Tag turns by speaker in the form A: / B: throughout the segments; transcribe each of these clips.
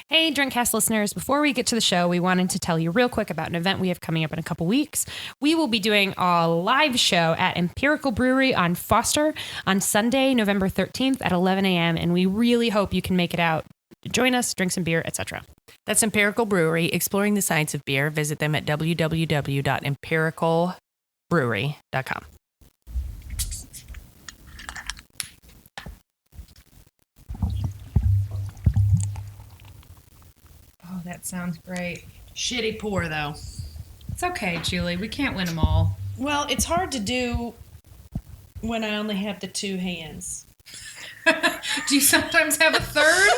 A: Hey, Drinkcast listeners, before we get to the show, we wanted to tell you real quick about an event we have coming up in a couple weeks. We will be doing a live show at Empirical Brewery on Foster on Sunday, November 13th at 11 a.m., and we really hope you can make it out. Join us, drink some beer, etc.
B: That's Empirical Brewery, exploring the science of beer. Visit them at www.empiricalbrewery.com.
A: Oh, that sounds great.
C: Shitty pour, though.
A: It's okay, Julie. We can't win them all.
C: Well, it's hard to do when I only have the two hands.
A: Do you sometimes have a third?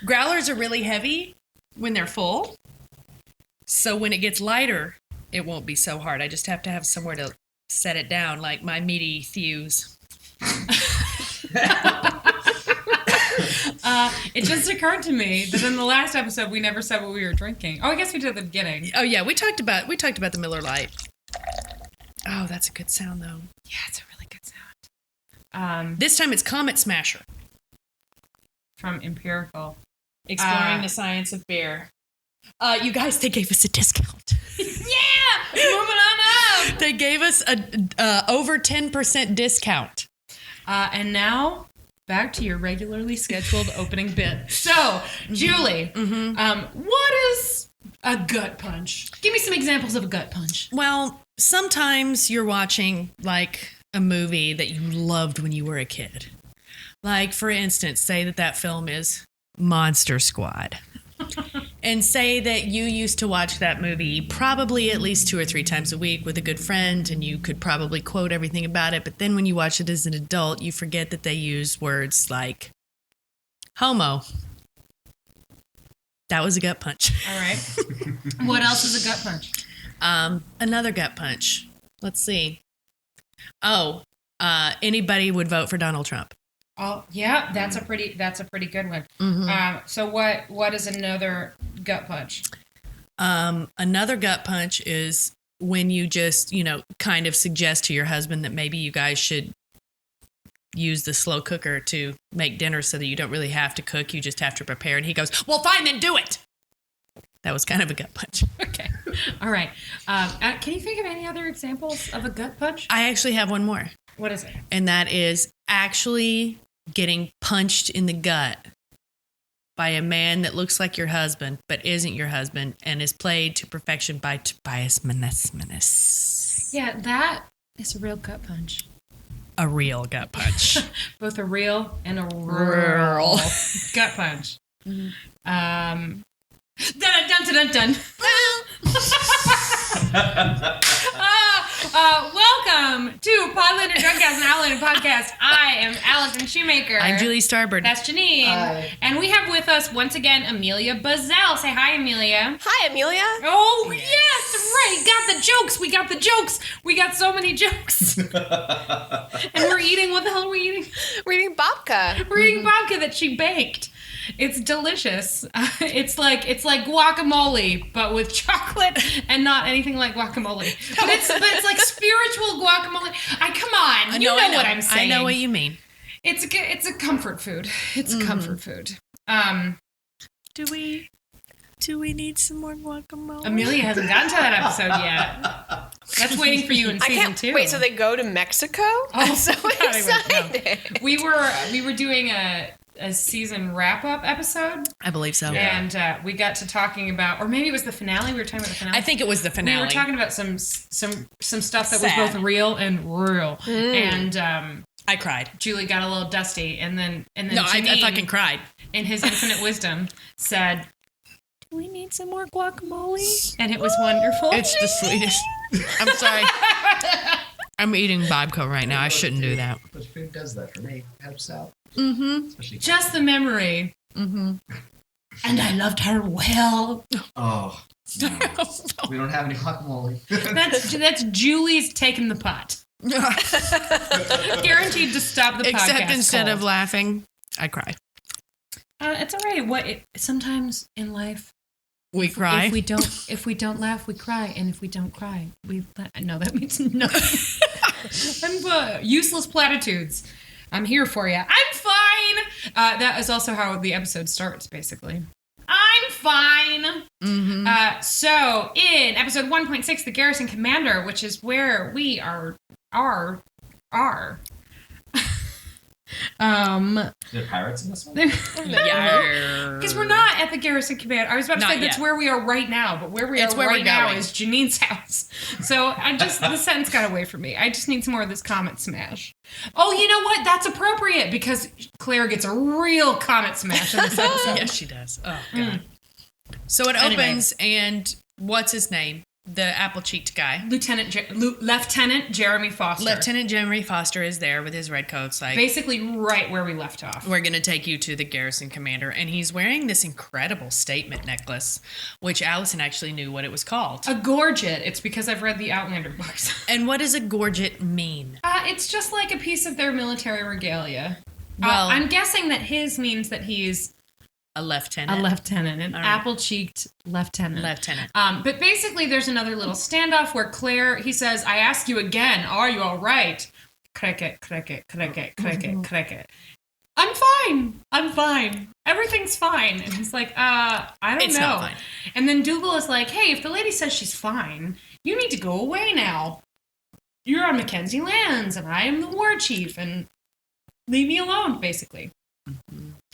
C: Growlers are really heavy when they're full. So when it gets lighter, it won't be so hard. I just have to have somewhere to set it down, like my meaty thews.
A: It just occurred to me that in the last episode we never said what we were drinking. Oh, I guess we did at the beginning.
C: Oh yeah, we talked about the Miller Lite. Oh, that's a good sound though.
A: Yeah, it's a really good sound.
C: This time it's Comet Smasher.
A: From Empirical.
C: Exploring the science of beer. You guys, they gave us a discount.
A: Yeah! Moving on up!
C: They gave us a over 10% discount.
A: And now, back to your regularly scheduled opening bit. So, Julie, what is a gut punch? Give me some examples of a gut punch.
C: Well, sometimes you're watching, like, a movie that you loved when you were a kid. Like, for instance, say that film is Monster Squad. And say that you used to watch that movie probably at least 2 or 3 times a week with a good friend, and you could probably quote everything about it, but then when you watch it as an adult, you forget that they use words like homo. That was a gut punch.
A: All right. What else is a gut punch?
C: Another gut punch. Let's see. Oh, anybody would vote for Donald Trump.
A: Oh, yeah, that's a pretty good one. Mm-hmm. So what is another gut punch?
C: Another gut punch is when you just, kind of suggest to your husband that maybe you guys should use the slow cooker to make dinner so that you don't really have to cook, you just have to prepare. And he goes, well, fine, then do it. That was kind of a gut punch.
A: Okay. All right. Can you think of any other examples of a gut punch?
C: I actually have one more.
A: What is it?
C: And that is actually getting punched in the gut by a man that looks like your husband, but isn't your husband, and is played to perfection by Tobias Muhzmenzsz.
A: Yeah, that is a real gut punch.
C: A real gut punch.
A: Both a real and a rural gut punch. Mm-hmm. Dun dun dun dun dun. Welcome to Podlander Drunkcast and Outlander Podcast. I am Allison Shoemaker.
C: I'm Julie Starbird.
A: That's Janine.
D: Hi.
A: And we have with us once again Amelia Buzzell. Say hi, Amelia.
D: Hi, Amelia.
A: Oh, yes, right. Got the jokes. We got the jokes. We got so many jokes. And we're eating, what the hell are we eating?
D: We're eating babka.
A: We're eating babka that she baked. It's delicious. It's like guacamole, but with chocolate and not anything like guacamole. But it's like spiritual guacamole. Come on, you know what I'm saying.
C: I know what you mean.
A: It's a comfort food. It's a comfort food.
C: Do we need some more guacamole?
A: Amelia hasn't gotten to that episode yet. That's waiting for you in season 2.
D: Wait, so they go to Mexico?
A: Oh,
D: I'm so
A: God,
D: excited.
A: No. We were doing a season wrap-up episode.
C: I believe so.
A: And we got to talking about, or maybe it was the finale. We were talking about the finale.
C: I think it was the finale.
A: We were talking about some stuff that was
C: Sad.
A: both real and real. And
C: I cried.
A: Julie got a little dusty, and then
C: No, I fucking cried.
A: In his infinite wisdom, said, "Do we need some more guacamole?" And it was wonderful.
C: It's the sweetest. I'm sorry. I'm eating babka right now. I shouldn't do that.
D: But food does that for me. It helps out.
C: Mm-hmm.
A: Just the memory.
C: Mm-hmm.
A: And I loved her well.
D: Oh, no. We don't have any guacamole.
A: That's Julie's taking the pot. Guaranteed to stop the podcast.
C: Except instead
A: cold.
C: of laughing, I cry.
A: It's all right. Sometimes in life
C: we cry.
A: If we don't laugh, we cry, and if we don't cry, we no. That means nothing. Useless platitudes. I'm here for you. I'm fine. That is also how the episode starts, basically. I'm fine.
C: Mm-hmm.
A: So in episode 1.6, the Garrison Commander, which is where we are.
D: There pirates in this one?
C: Yeah.
A: Because we're not at the Garrison Command. I was about to say that's where we are right now, but where we are right now is Janine's house. So the sentence got away from me. I just need some more of this comet smash. Oh, you know what? That's appropriate because Claire gets a real comet smash in this episode.
C: Yes, she does. Oh, God. So it opens, and what's his name? The apple-cheeked guy.
A: Lieutenant Jeremy Foster.
C: Lieutenant Jeremy Foster is there with his red coats. Like,
A: basically right where we left off.
C: we're going to take you to the Garrison Commander. And he's wearing this incredible statement necklace, which Allison actually knew what it was called.
A: A gorget. It's because I've read the Outlander books.
C: And what does a gorget mean?
A: It's just like a piece of their military regalia.
C: Well,
A: I'm guessing that his means that he's
C: a lieutenant.
A: An apple-cheeked lieutenant. But basically, there's another little standoff where Claire, he says, I ask you again, are you all right? Cricket, cricket, cricket, cricket, cricket. I'm fine. Everything's fine. And he's like, I don't
C: It's
A: know.
C: not fine.
A: And then Dougal is like, hey, if the lady says she's fine, you need to go away now. You're on Mackenzie lands, and I am the war chief, and leave me alone, basically.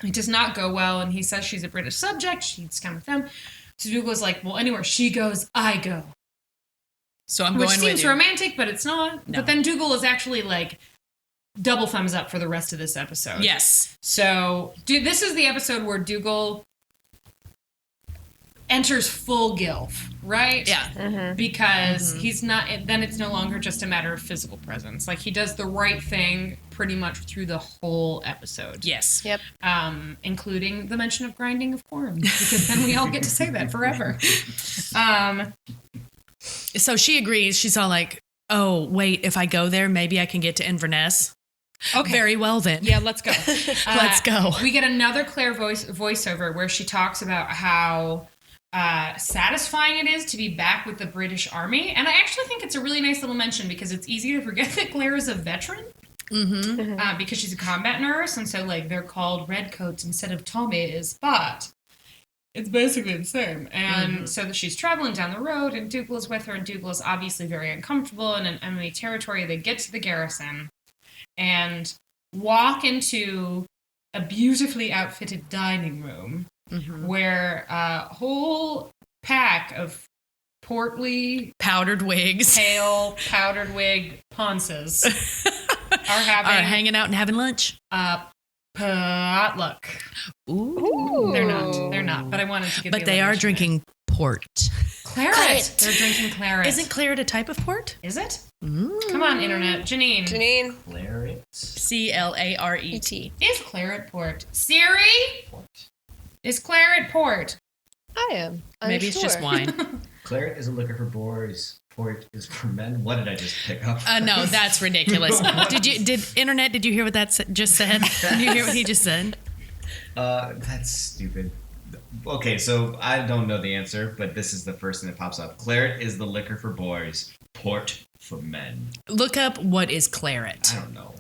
A: It does not go well, and he says she's a British subject. She's come with them. So Dougal's like, well, anywhere she goes, I go.
C: So I'm
A: Which
C: going with
A: seems
C: you.
A: romantic, but it's not.
C: No.
A: But then Dougal is actually like double thumbs up for the rest of this episode.
C: Yes.
A: So this is the episode where Dougal enters full gilf, right?
C: Yeah.
A: Because he's not, then it's no longer just a matter of physical presence. Like he does the right thing pretty much through the whole episode.
C: Yes.
B: Yep.
A: Including the mention of grinding of corn, because then we all get to say that forever.
C: So she agrees. She's all like, oh, wait, if I go there, maybe I can get to Inverness.
A: Okay.
C: Very well then.
A: Yeah, let's go.
C: Let's go.
A: We get another Claire voiceover where she talks about how satisfying it is to be back with the British Army. And I actually think it's a really nice little mention because it's easy to forget that Claire is a veteran. Because she's a combat nurse, and so like they're called redcoats instead of Tommies, but it's basically the same. And so she's traveling down the road, and Dougal is with her, and Dougal is obviously very uncomfortable and in enemy territory. They get to the garrison and walk into a beautifully outfitted dining room where a whole pack of portly,
C: powdered wigs,
A: pale, powdered wig ponces are
C: hanging out and having lunch.
A: Potluck.
C: Ooh.
A: They're not. But I wanted to give.
C: But they are drinking port.
A: claret. They're drinking claret.
C: Isn't claret a type of port?
A: Is it? Come on, internet. Janine.
D: Claret.
C: CLARET.
A: Is claret port? Siri? Is claret port?
B: I am.
C: Maybe it's just wine.
D: Claret is a liquor for boys. Port is for men. What did I just pick up?
C: No, that's ridiculous. Did you hear what that just said? Did you hear what he just said?
D: That's stupid. Okay, so I don't know the answer, but this is the first thing that pops up. Claret is the liquor for boys. Port for men.
C: Look up what is claret.
D: I don't know.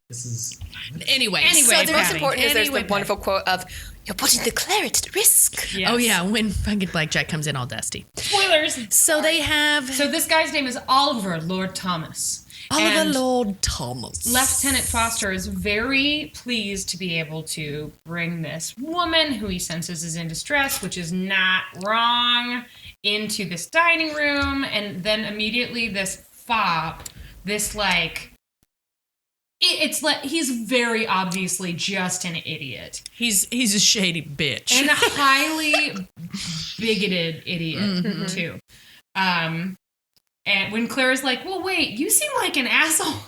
D: This is...
C: Anyway,
B: so the most
C: Patty.
B: important is there's the
C: Patty.
B: wonderful quote of, you're putting the claret at risk.
A: Yes.
C: Oh yeah, when fucking Blackjack comes in all dusty.
A: Spoilers.
C: So they have
A: So this guy's name is Oliver Lord Thomas.
C: Oliver
A: And
C: Lord Thomas.
A: Lieutenant Foster is very pleased to be able to bring this woman who he senses is in distress, which is not wrong, into this dining room. And then immediately this fop, this like... It's like he's very obviously just an idiot.
C: He's a shady bitch.
A: And a highly bigoted idiot, too. And when Claire's like, well, wait, you seem like an asshole.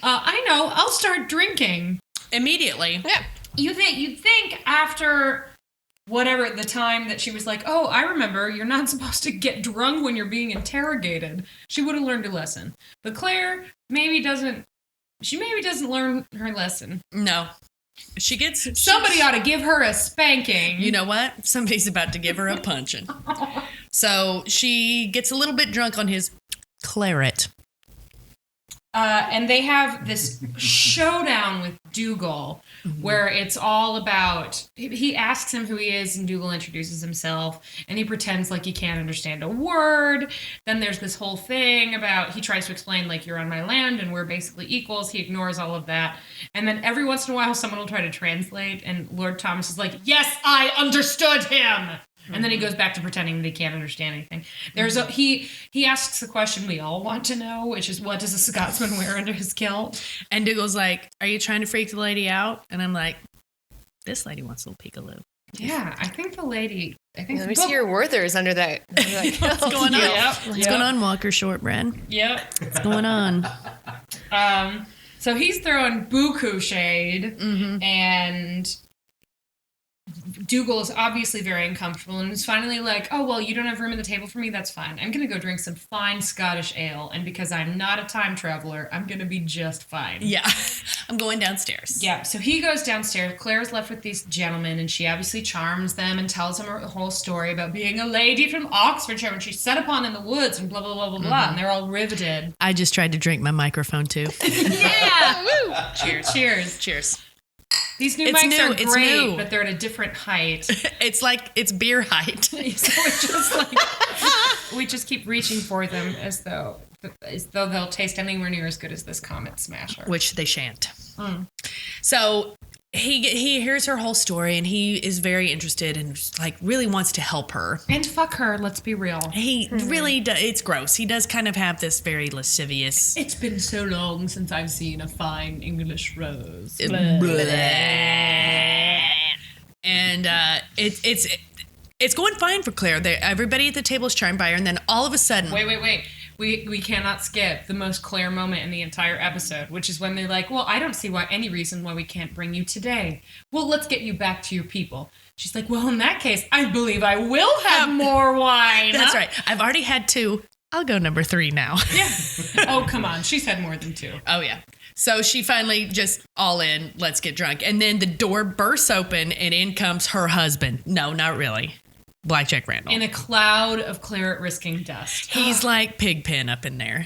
A: I know, I'll start drinking.
C: Immediately.
B: Yeah.
A: You'd think after whatever the time that she was like, oh, I remember, you're not supposed to get drunk when you're being interrogated. She would have learned a lesson. But Claire maybe doesn't learn her lesson.
C: No.
A: Somebody ought to give her a spanking.
C: You know what? Somebody's about to give her a punching. So she gets a little bit drunk on his claret.
A: And they have this showdown with Dougal, where it's all about, he asks him who he is, and Dougal introduces himself, and he pretends like he can't understand a word. Then there's this whole thing about, he tries to explain, like, you're on my land, and we're basically equals. He ignores all of that. And then every once in a while, someone will try to translate, and Lord Thomas is like, yes, I understood him! And then he goes back to pretending that he can't understand anything. There's he asks the question we all want to know, which is, what does a Scotsman wear under his kilt?
C: And Dougal's like, are you trying to freak the lady out? And I'm like, this lady wants a little peekaloo.
A: Yeah, I think the lady...
E: Let me see your Werthers under that kilt.
C: What's going on?
A: Yep.
C: What's going on, Walker Shortbread?
A: Yep.
C: What's going on?
A: So he's throwing buku shade, and Dougal is obviously very uncomfortable and is finally like, oh, well, you don't have room at the table for me? That's fine. I'm going to go drink some fine Scottish ale, and because I'm not a time traveler, I'm going to be just fine.
C: Yeah. I'm going downstairs.
A: Yeah, so he goes downstairs. Claire's left with these gentlemen, and she obviously charms them and tells them a whole story about being a lady from Oxfordshire, and she's set upon in the woods, and blah, blah, blah, blah, blah, and they're all riveted.
C: I just tried to drink my microphone, too.
A: Yeah! Woo!
C: Cheers.
A: Cheers.
C: Cheers.
A: These new
C: It's
A: mics
C: new,
A: are
C: it's
A: great,
C: new.
A: but they're at a different height.
C: It's like, it's beer height.
A: So it's just like, we just keep reaching for them as though they'll taste anywhere near as good as this Comet Smasher.
C: Which they shan't. So he hears her whole story, and he is very interested and like really wants to help her.
A: And fuck her, let's be real.
C: He really does. It's gross. He does kind of have this very lascivious.
A: It's been so long since I've seen a fine English rose.
C: And it's going fine for Claire. Everybody at the table is charmed by her, and then all of a sudden,
A: Wait. We cannot skip the most Claire moment in the entire episode, which is when they're like, well, I don't see any reason why we can't bring you today. Well, let's get you back to your people. She's like, well, in that case, I believe I will have more wine.
C: That's right. I've already had 2. I'll go number 3 now.
A: Yeah. Oh, come on. She's had more than 2.
C: Oh, yeah. So she finally just all in, let's get drunk. And then the door bursts open, and in comes her husband. No, not really. Black Jack Randall.
A: In a cloud of claret risking dust.
C: He's like Pigpen up in there.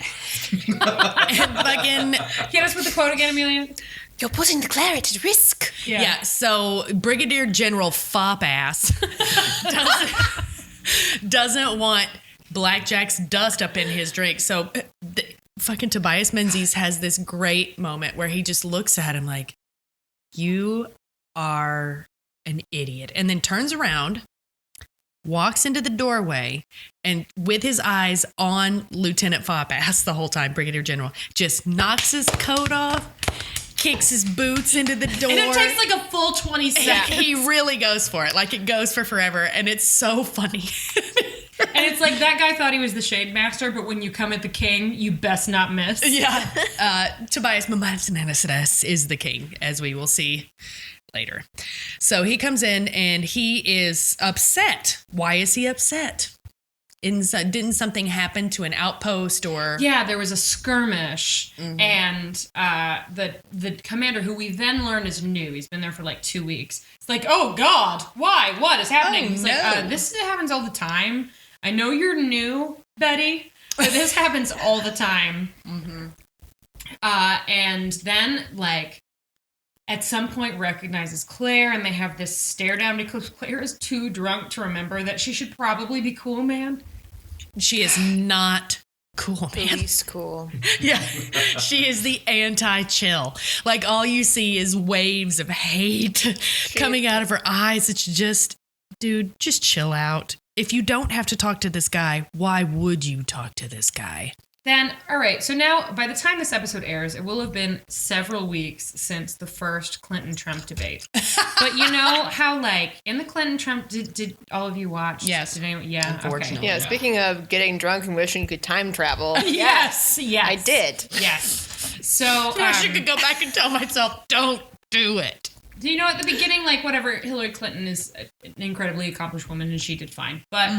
C: And fucking...
A: Hit us with the quote again, Amelia.
E: You're putting the claret at risk.
C: Yeah, so Brigadier General Fop Ass doesn't want Blackjack's dust up in his drink. So fucking Tobias Muhzmenzsz has this great moment where he just looks at him like, you are an idiot. And then turns around, walks into the doorway, and with his eyes on Lieutenant Fop Ass the whole time, Brigadier General, just knocks his coat off, kicks his boots into the door.
A: And it takes like a full 20 seconds.
C: He really goes for it. Like, it goes for forever, and it's so funny.
A: And it's like, that guy thought he was the Shade Master, but when you come at the king, you best not miss.
C: Yeah. Tobias Muhzmenzsz is the king, as we will see later. So he comes in, and he is upset. Why is he upset? Didn't something happen to an outpost or...
A: Yeah, there was a skirmish, and the commander, who we then learn is new, he's been there for like 2 weeks. It's like, oh God, why? What is happening? He's like, this happens all the time. I know you're new, Betty, but this happens all the time. And then, like, at some point recognizes Claire, and they have this stare down because Claire is too drunk to remember that she should probably be cool, man.
C: She is not cool, man.
E: Least cool.
C: Yeah, she is the anti-chill. Like, all you see is waves of hate coming out of her eyes. It's just, dude, just chill out. If you don't have to talk to this guy, why would you talk to this guy?
A: Then, all right, so now, by the time this episode airs, it will have been several weeks since the first Clinton-Trump debate. But you know how, like, in the Clinton-Trump, did all of you watch?
C: Yes.
A: Did anyone? Yeah,
C: Unfortunately.
A: okay.
E: Yeah, speaking of getting drunk and wishing you could time travel.
A: Yes.
E: I did.
A: Yes. So,
C: I wish I could go back and tell myself, don't do it.
A: do you know, at the beginning, like, whatever, Hillary Clinton is an incredibly accomplished woman, and she did fine. But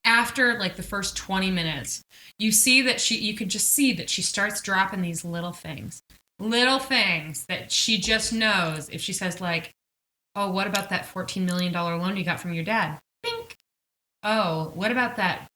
A: after, like, the first 20 minutes, you could just see that she starts dropping these little things that she just knows. If she says, like, oh, what about that $14 million loan you got from your dad? Bink. Oh, what about that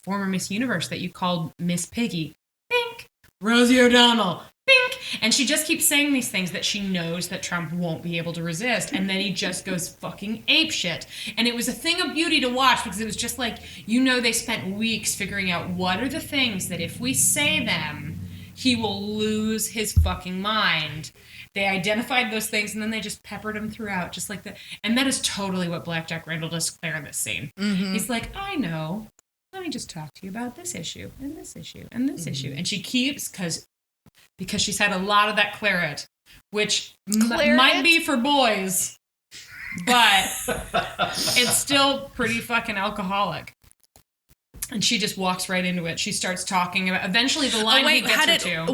A: former Miss Universe that you called Miss Piggy? Bink. Rosie O'Donnell, bink. And she just keeps saying these things that she knows that Trump won't be able to resist. And then he just goes fucking apeshit. And it was a thing of beauty to watch because it was just like, they spent weeks figuring out what are the things that if we say them, he will lose his fucking mind. They identified those things and then they just peppered him throughout, just like that. And that is totally what Black Jack Randall does to Claire in this scene. Mm-hmm. He's like, I know. Let me just talk to you about this issue and this issue and this issue. And she keeps, because she's had a lot of that claret, which might be for boys, but it's still pretty fucking alcoholic. And she just walks right into it. She starts talking about. Eventually, the line he gets her to.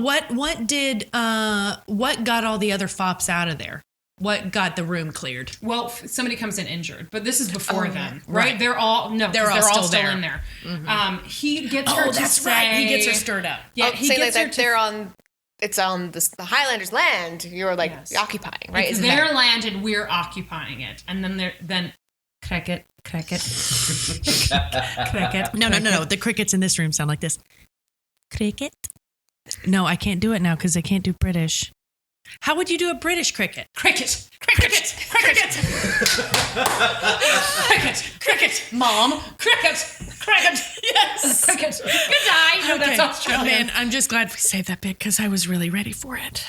C: What got all the other fops out of there? What got the room cleared?
A: Well, somebody comes in injured, but this is before then, right? They're all still in there. Mm-hmm. He gets her to say,
C: right. He gets her stirred up.
E: Yeah, he gets her. They're on. It's on the Highlanders' land. You're like occupying, right?
A: It's their land, and we're occupying it. And then cricket. Cricket.
C: No. The crickets in this room sound like this. Cricket. No, I can't do it now because I can't do British. How would you do a British cricket?
A: Cricket. Mom. Cricket. Yes. Cricket. Good eye. No, that's Australian.
C: Man, I'm just glad we saved that bit because I was really ready for it.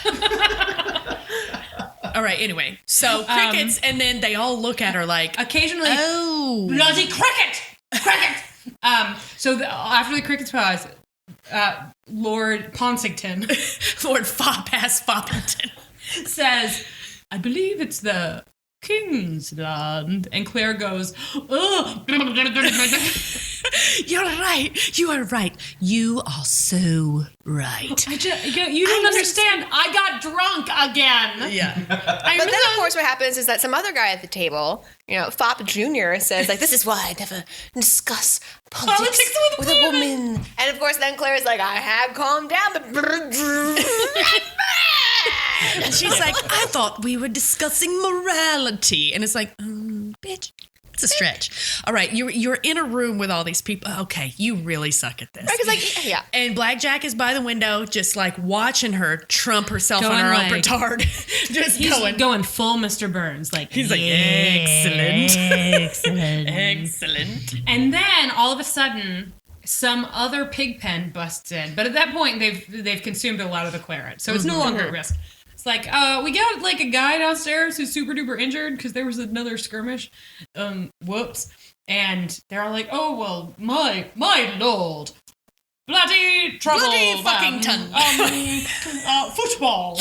C: All right, anyway. So crickets, and then they all look at her like...
A: Occasionally, bloody cricket! So after the crickets pause, Lord Ponsington,
C: Lord Fop-ass Foppington,
A: says, I believe it's the King's Land. And Claire goes, oh.
C: You're right. You are right. You are so right.
A: You don't understand. I got drunk again.
C: Yeah.
E: But then, of course, what happens is that some other guy at the table, Fop Jr. says, like, this is why I never discuss politics with a woman. And, of course, then Claire's like, I have calmed down, but...
C: And she's like, I thought we were discussing morality. And it's like, bitch. It's a stretch. All right, you're in a room with all these people. Okay, you really suck at this.
E: Right, yeah.
C: And Blackjack is by the window, just like watching her trump herself on her own petard.
A: He's going full Mr. Burns.
C: He's like, excellent.
A: And then all of a sudden, some other pig pen busts in. But at that point, they've consumed a lot of the claret, so it's no longer at risk. It's like, we got like a guy downstairs who's super duper injured because there was another skirmish. Whoops. And they're all like, oh, well, my lord. Bloody trouble.
C: Bloody fucking ton.
A: Football.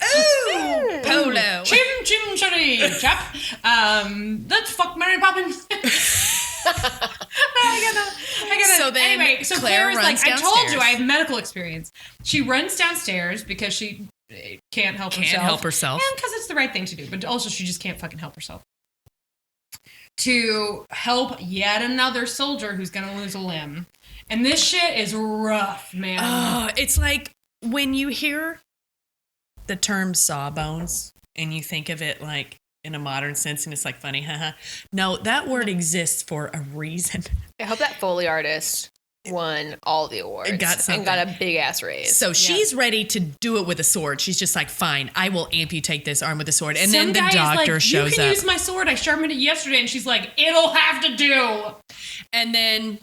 C: Ooh. Polo.
A: Chim cherry, chap. Let's fuck Mary Poppins. I gotta.
C: So then
A: anyway, so Claire is like, I told you I have medical experience. She runs downstairs because she can't help herself. And because it's the right thing to do. But also she just can't fucking help herself. To help yet another soldier who's going to lose a limb. And this shit is rough, man.
C: It's like when you hear the term sawbones and you think of it like in a modern sense and it's like funny, haha. No, that word exists for a reason.
E: I hope that Foley artist won all the awards and got a big ass raise.
C: So she's ready to do it with a sword. She's just like, fine, I will amputate this arm with a sword. And
A: Some
C: then the doctor shows up.
A: You can use my sword. I sharpened it yesterday. And she's like, it'll have to do.
C: And then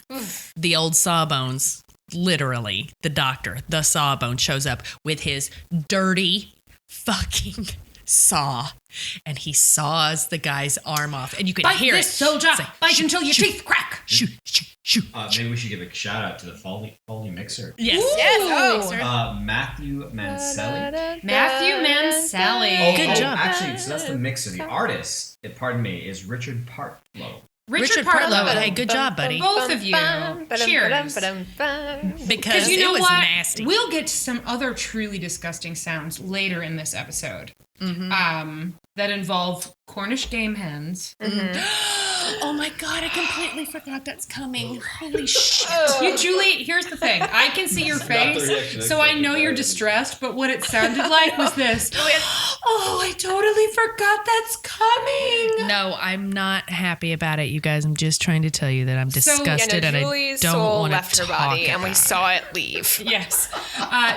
C: the old sawbones, literally, the doctor, the sawbone shows up with his dirty fucking saw. And he saws the guy's arm off. And you can hear
A: this, soldier. Bite until your teeth crack.
C: Shoot.
D: Maybe we should give a shout out to the Foley mixer.
C: Yes.
D: Matthew Mancelli.
C: Good job.
D: Actually, so that's the mixer. The artist, pardon me, is Richard Partlow.
C: Richard Partlow. Hey, good job, buddy.
A: Both of you. Cheers.
C: Because
A: you know
C: it was
A: what?
C: nasty.
A: We'll get to some other truly disgusting sounds later in this episode. Mm-hmm. That involve Cornish game hens. Mm-hmm.
C: Oh my God, I completely forgot that's coming. Holy shit.
A: You, Julie, here's the thing. I can see your
F: Not the reaction
A: face,
F: I
A: so I
F: expected.
A: know you're distressed, but what it sounded like was this. Oh, I totally forgot that's coming.
C: No, I'm not happy about it, you guys. I'm just trying to tell you that I'm disgusted and I
E: Julie's
C: don't
E: soul
C: want to
E: left her
C: talk
E: body, and we
C: about
E: saw it leave.
A: Yes.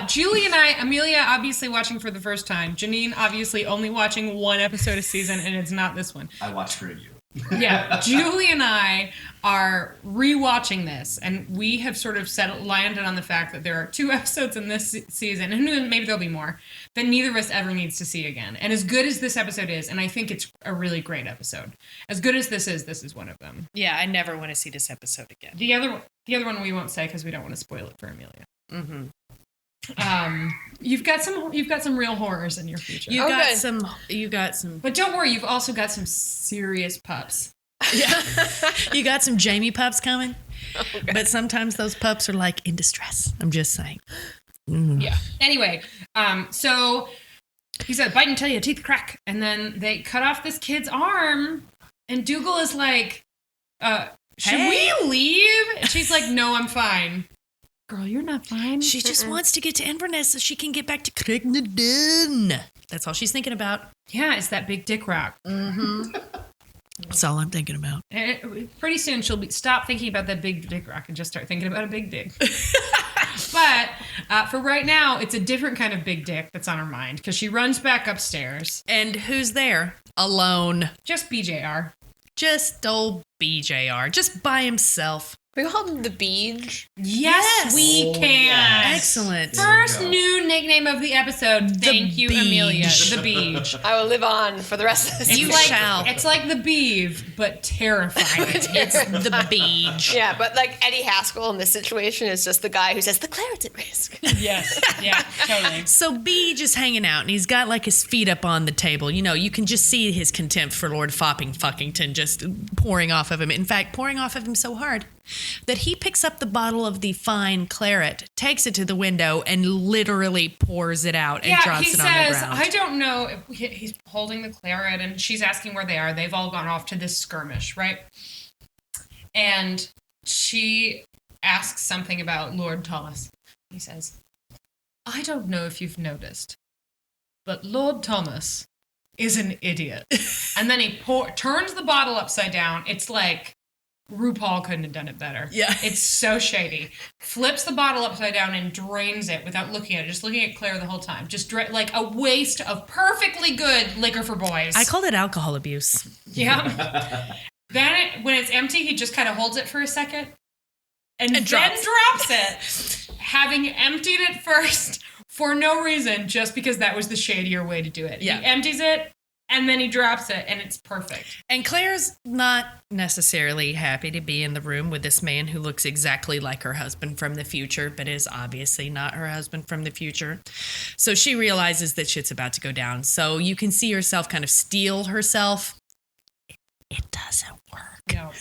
A: Julie and I, Amelia obviously watching for the first time. Janine obviously only watching one episode a season, and it's not this one.
D: I watched for you.
A: Yeah, Julie and I are rewatching this, and we have sort of landed on the fact that there are 2 episodes in this season, and maybe there'll be more, that neither of us ever needs to see again. And as good as this episode is, and I think it's a really great episode, as good as this is one of them.
C: Yeah, I never want to see this episode again.
A: The other one we won't say because we don't want to spoil it for Amelia.
C: Mm-hmm.
A: You've got some real horrors in your future.
C: You
E: good.
C: got some.
A: But don't worry, you've also got some serious pups.
C: Yeah. You got some Jamie pups coming. But sometimes those pups are like in distress. I'm just saying.
A: Yeah. Anyway, so he said, bite until your teeth crack. And then they cut off this kid's arm. And Dougal is like, should we leave? And she's like, no, I'm fine. Girl, you're not fine.
C: She just wants to get to Inverness so she can get back to Crignadin. That's all she's thinking about.
A: Yeah, it's that big dick rock.
C: Mm-hmm. That's all I'm thinking about.
A: Pretty soon she'll stop thinking about that big dick rock and just start thinking about a big dick. But for right now, it's a different kind of big dick that's on her mind because she runs back upstairs.
C: And who's there? Alone.
A: Just BJR.
C: Just old BJR. Just by himself.
E: We called him the Beej.
A: Yes, we can.
D: yes.
C: Excellent.
A: First new nickname of the episode. Thank you,
C: Beej.
A: Amelia. The Beej.
E: I will live on for the rest of the season.
A: It's like the Beeve, but terrifying.
C: It's the Beej.
E: Yeah, but like Eddie Haskell in this situation is just the guy who says the claret's at risk.
A: Yes. Yeah, totally.
C: So Beej is hanging out, and he's got like his feet up on the table. You know, you can just see his contempt for Lord Fopping-Fuckington just pouring off of him. In fact, pouring off of him so hard that he picks up the bottle of the fine claret, takes it to the window, and literally pours it out and drops it on the ground.
A: I don't know if he's holding the claret, and she's asking where they are. They've all gone off to this skirmish, right? And she asks something about Lord Thomas. He says, I don't know if you've noticed, but Lord Thomas is an idiot. And then he turns the bottle upside down. It's like RuPaul couldn't have done it better.
C: Yeah.
A: It's so shady. Flips the bottle upside down and drains it without looking at it. Just looking at Claire the whole time. Just like a waste of perfectly good liquor for boys.
C: I called it alcohol abuse.
A: Yeah. Then when it's empty, he just kind of holds it for a second and then
C: drops
A: it. Having emptied it first for no reason, just because that was the shadier way to do it.
C: Yeah.
A: He empties it. And then he drops it, and it's perfect.
C: And Claire's not necessarily happy to be in the room with this man who looks exactly like her husband from the future, but is obviously not her husband from the future. So she realizes that shit's about to go down. So you can see herself kind of steel herself. It doesn't work.
A: No.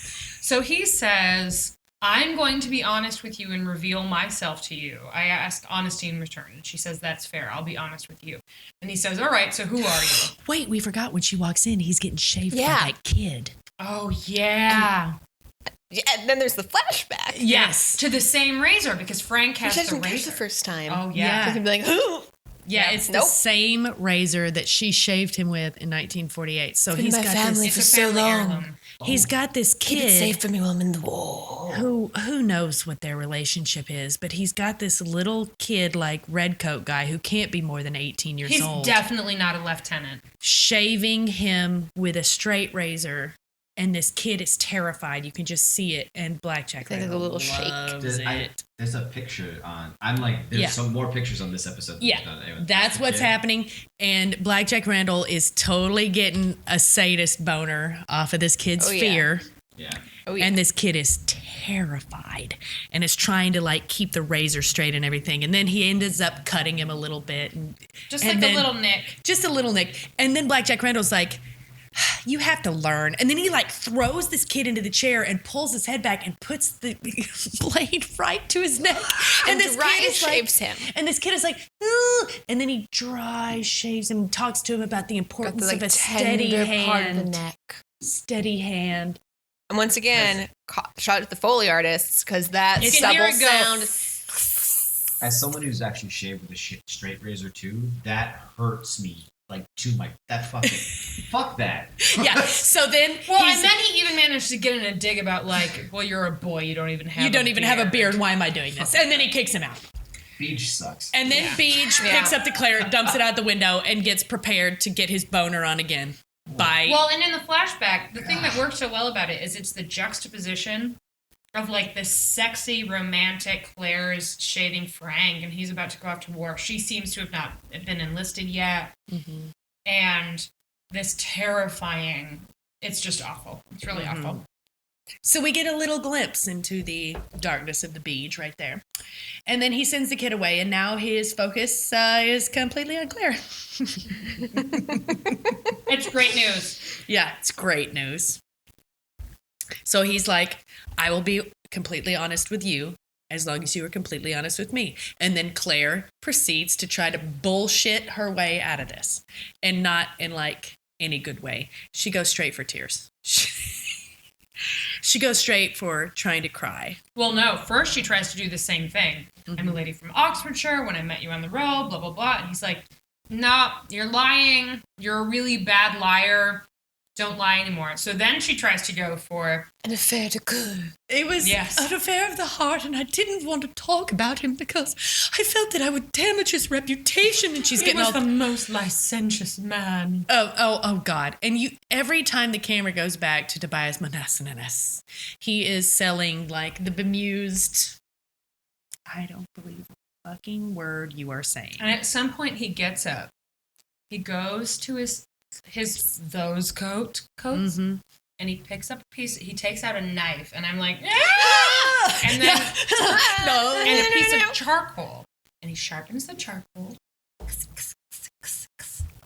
A: So he says, I'm going to be honest with you and reveal myself to you. I ask honesty in return. And she says, that's fair. I'll be honest with you. And he says, all right, so who are you?
C: Wait, we forgot when she walks in, he's getting shaved by that kid.
A: Oh, yeah.
E: Yeah, and then there's the flashback.
C: Yes.
A: To the same razor, because Frank has
E: Which I
A: the
E: didn't catch
A: razor.
E: the first time.
A: Oh, yeah.
E: So he'd be like, ooh.
C: Yeah, it's the same razor that she shaved him with in 1948. So he's got
E: family
C: this.
E: for
A: It's a
E: so
A: family
E: long.
A: heirloom.
C: He's got this
E: Keep it
C: kid
E: safe for me while I'm in the war.
C: who knows what their relationship is, but he's got this little kid like red coat guy who can't be more than 18 years
A: He's
C: old.
A: definitely not a lieutenant.
C: Shaving him with a straight razor. And this kid is terrified. You can just see it. And Blackjack
E: Like a
C: Randall
E: little shake.
C: loves it.
D: There's a picture on. I'm like, there's
C: Yeah.
D: some more pictures on this episode. than
C: Yeah,
D: there's not anyone.
C: that's what's
D: Yeah.
C: happening. And Blackjack Randall is totally getting a sadist boner off of this kid's
E: Oh, yeah.
C: fear.
D: Yeah.
E: Oh, yeah.
C: And this kid is terrified and is trying to like keep the razor straight and everything. And then he ends up cutting him a little bit.
A: Just
C: And
A: like
C: then-
A: a little nick.
C: Just a little nick. And then Blackjack Randall's like, you have to learn. And then he like throws this kid into the chair and pulls his head back and puts the blade right to his neck.
E: And
C: this
E: dry
C: kid is
E: shaves him.
C: And this kid is like, "Ooh," and then he dry shaves him, talks to him about the
E: Got
C: importance
E: the, like,
C: of a steady
E: tender part of the
C: hand.
E: neck.
C: Steady hand.
E: And once again, shout out to the Foley artists because that
A: You can hear
E: subtle
A: it go.
E: sound.
D: As someone who's actually shaved with a straight razor too, that hurts me. Like to my that fucking fuck that.
B: Yeah. So then,
A: Well, and then he even managed to get in a dig about like, well, you're a boy, you don't even have
B: have a beard. Why am I doing this? And then he kicks him out.
D: Beach sucks.
B: And then Beach picks up the claret, dumps it out the window, and gets prepared to get his boner on again.
A: Well, and in the flashback, the thing that works so well about it is it's the juxtaposition of like this sexy, romantic Claire's shaving Frank, and he's about to go off to war. She seems to have not been enlisted yet. Mm-hmm. And this terrifying, it's just awful. It's really awful.
B: So we get a little glimpse into the darkness of the beach right there. And then he sends the kid away, and now his focus is completely on Claire.
A: It's great news.
B: Yeah, it's great news. So he's like, I will be completely honest with you as long as you are completely honest with me. And then Claire proceeds to try to bullshit her way out of this. And not in like any good way. She goes straight for tears. She goes straight for trying to cry.
A: Well, no, first she tries to do the same thing. I'm a lady from Oxfordshire. When I met you on the road, blah, blah, blah. And he's like, no, you're lying. You're a really bad liar. Don't lie anymore. So then she tries to go for
E: An affair de good.
B: It was an affair of the heart, and I didn't want to talk about him because I felt that I would damage his reputation. And she's getting all
A: the most licentious man.
B: Oh, God. And every time the camera goes back to Tobias Muhzmenzsz, he is selling like the bemused, I don't believe a fucking word you are saying.
A: And at some point he gets up. He goes to his coats, and he picks up a piece. He takes out a knife, and I'm like, and then and a piece of charcoal, and he sharpens the charcoal.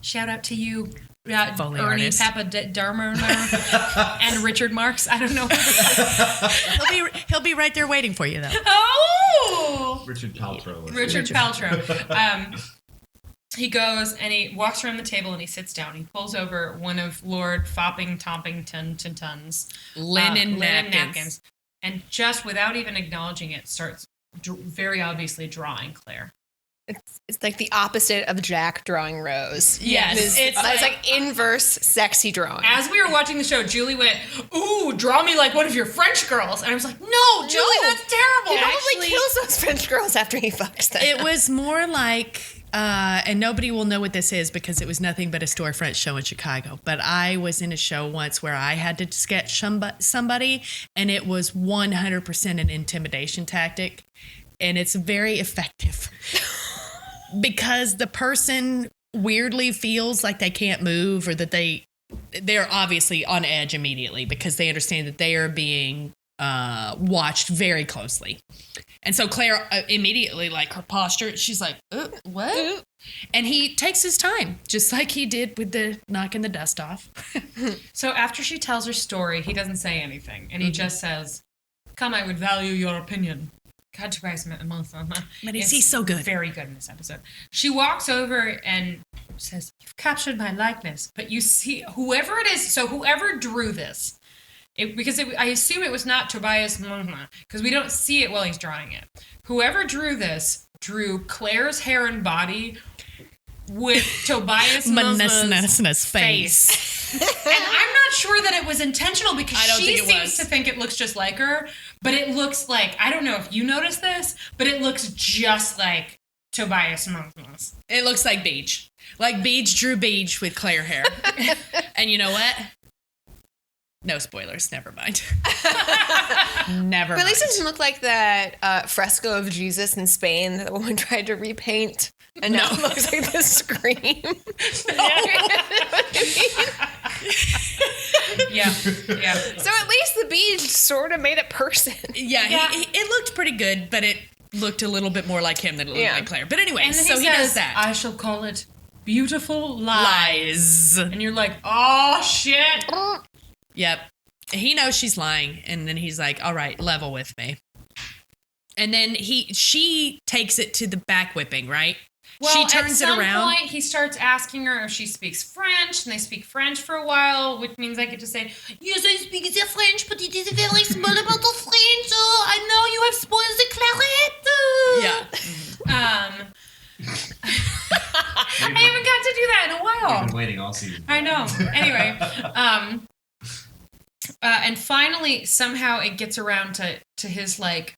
A: Shout out to you,
B: Foley
A: Ernie
B: artist.
A: Papa Darmer and Richard Marks. I don't know.
B: He'll be right there waiting for you, though.
A: Oh,
D: Richard Paltrow.
A: Richard Paltrow. He goes and he walks around the table and he sits down. He pulls over one of Lord Toppington's
B: linen napkins.
A: And just without even acknowledging it, starts very obviously drawing Claire.
E: It's like the opposite of Jack drawing Rose.
B: Yes.
E: It's like inverse sexy drawing.
A: As we were watching the show, Julie went, ooh, draw me like one of your French girls. And I was like, no, Julie, that's terrible.
E: He probably kills those French girls after he fucks them.
B: It was more like, and nobody will know what this is because it was nothing but a storefront show in Chicago. But I was in a show once where I had to sketch somebody, and it was 100% an intimidation tactic. And it's very effective. Because the person weirdly feels like they can't move or that they're obviously on edge immediately because they understand that they are being watched very closely. And so Claire immediately, like her posture, she's like, what? And he takes his time, just like he did with the knocking the dust off.
A: So after she tells her story, he doesn't say anything. And he just says, come, I would value your opinion. God, Tobias Muhzmenzsz.
B: But he's so good.
A: Very good in this episode. She walks over and says, you've captured my likeness. But you see, whoever it is, so whoever drew this, I assume it was not Tobias Muhzmenzsz, because we don't see it while he's drawing it. Whoever drew this drew Claire's hair and body with Tobias Muhzmenzsz's face. And I'm not sure that it was intentional because she seems to think it looks just like her, but it looks like, I don't know if you noticed this, but it looks just like Tobias Muhzmenzsz.
B: It looks like Beach. Like Beach drew Beach with Claire hair. And you know what? No spoilers. Never mind. Never
E: But at least it
B: mind.
E: doesn't look like that fresco of Jesus in Spain that the woman tried to repaint. And now it looks like the Scream.
A: Yeah.
E: So at least the beach sort of made a person.
B: Yeah. It looked pretty good, but it looked a little bit more like him than it looked like Claire. But anyway,
A: And then
B: so he
A: says,
B: does that.
A: I shall call it Beautiful Lies.
B: Lies.
A: And you're like, oh, shit.
B: Yep. He knows she's lying, and then he's like, all right, level with me. And then she takes it to the back whipping, right?
A: Well,
C: she turns
A: at
C: it
A: some
C: around.
A: point, he starts asking her if she speaks French, and they speak French for a while, which means I get to say, yes, I speak the French, but it is a very small amount of French. Oh, I know you have spoiled the claret.
C: Yeah.
A: I haven't got to do that in a while.
D: We've been waiting all season.
A: I know. Anyway, and finally, somehow it gets around to his like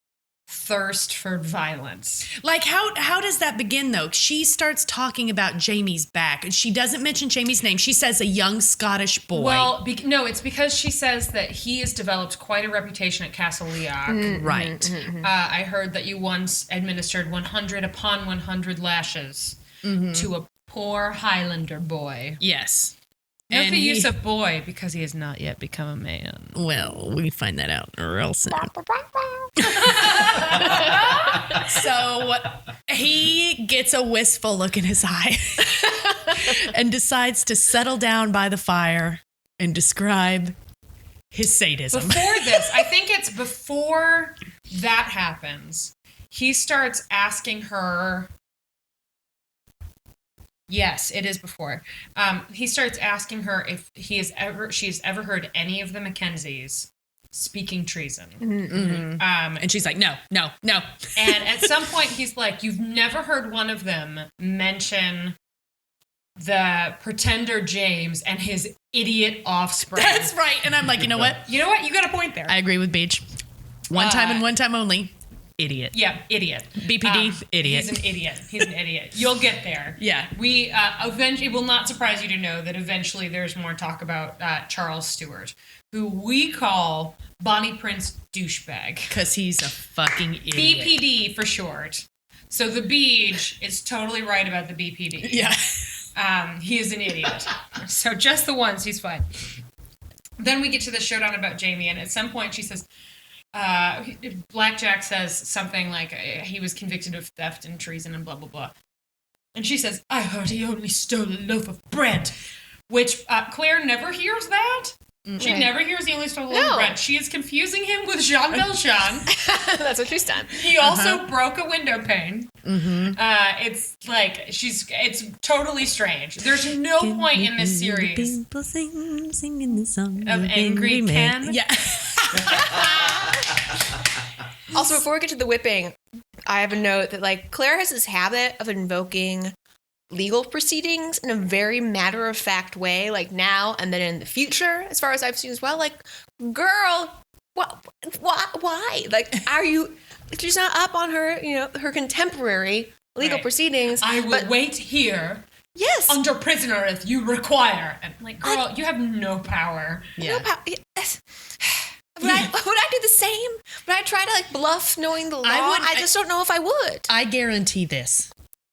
A: thirst for violence.
C: Like how does that begin though? She starts talking about Jamie's back, and she doesn't mention Jamie's name. She says a young Scottish boy.
A: Well, no, it's because she says that he has developed quite a reputation at Castle Leoch.
C: Right.
A: I heard that you once administered 100 upon 100 lashes to a poor Highlander boy.
C: Yes.
A: Note
C: And
A: the use
C: he-
A: of boy because he has not yet become a man.
C: Well, we find that out real soon. So he gets a wistful look in his eye and decides to settle down by the fire and describe his sadism.
A: Before this, I think it's before that happens, he starts asking her. Yes, it is before. He starts asking her if she has ever heard any of the Mackenzies speaking treason.
C: And she's like, no.
A: And at some point, he's like, "You've never heard one of them mention the pretender James and his idiot offspring."
C: That's right. And I'm like, you know what?
A: You know what? You got a point there.
C: I agree with Beach. One time and one time only. Idiot.
A: Yeah, idiot.
C: BPD, idiot.
A: He's an idiot. He's an idiot. You'll get there.
C: Yeah.
A: We eventually, it will not surprise you to know that eventually there's more talk about Charles Stewart, who we call Bonnie Prince douchebag.
C: Because he's a fucking idiot.
A: BPD for short. So the Beach is totally right about the BPD.
C: Yeah.
A: He is an idiot. So just the once, he's fine. Then we get to the showdown about Jamie, and at some point she says, Blackjack says something like he was convicted of theft and treason and blah, blah, blah. And she says, I heard he only stole a loaf of bread, which Claire never hears that. She never hears he only stole a loaf of bread. She is confusing him with Jean Valjean.
E: That's what she's done.
A: He also broke a window pane. It's like, it's totally strange. There's no point in this series
C: Singing the song
A: of Angry Ken.
C: Yeah.
E: Also, before we get to the whipping, I have a note that like Claire has this habit of invoking legal proceedings in a very matter-of-fact way, like now and then in the future, as far as I've seen as well. Like, girl, why? Like, are you? She's not up on her, her contemporary legal proceedings.
A: I will wait here.
E: Yes.
A: Under prisoner if you require. And like, girl, you have no power.
E: No power. Yes. Would I do the same? Would I try to like bluff knowing the law? I just don't know if I would.
C: I guarantee this.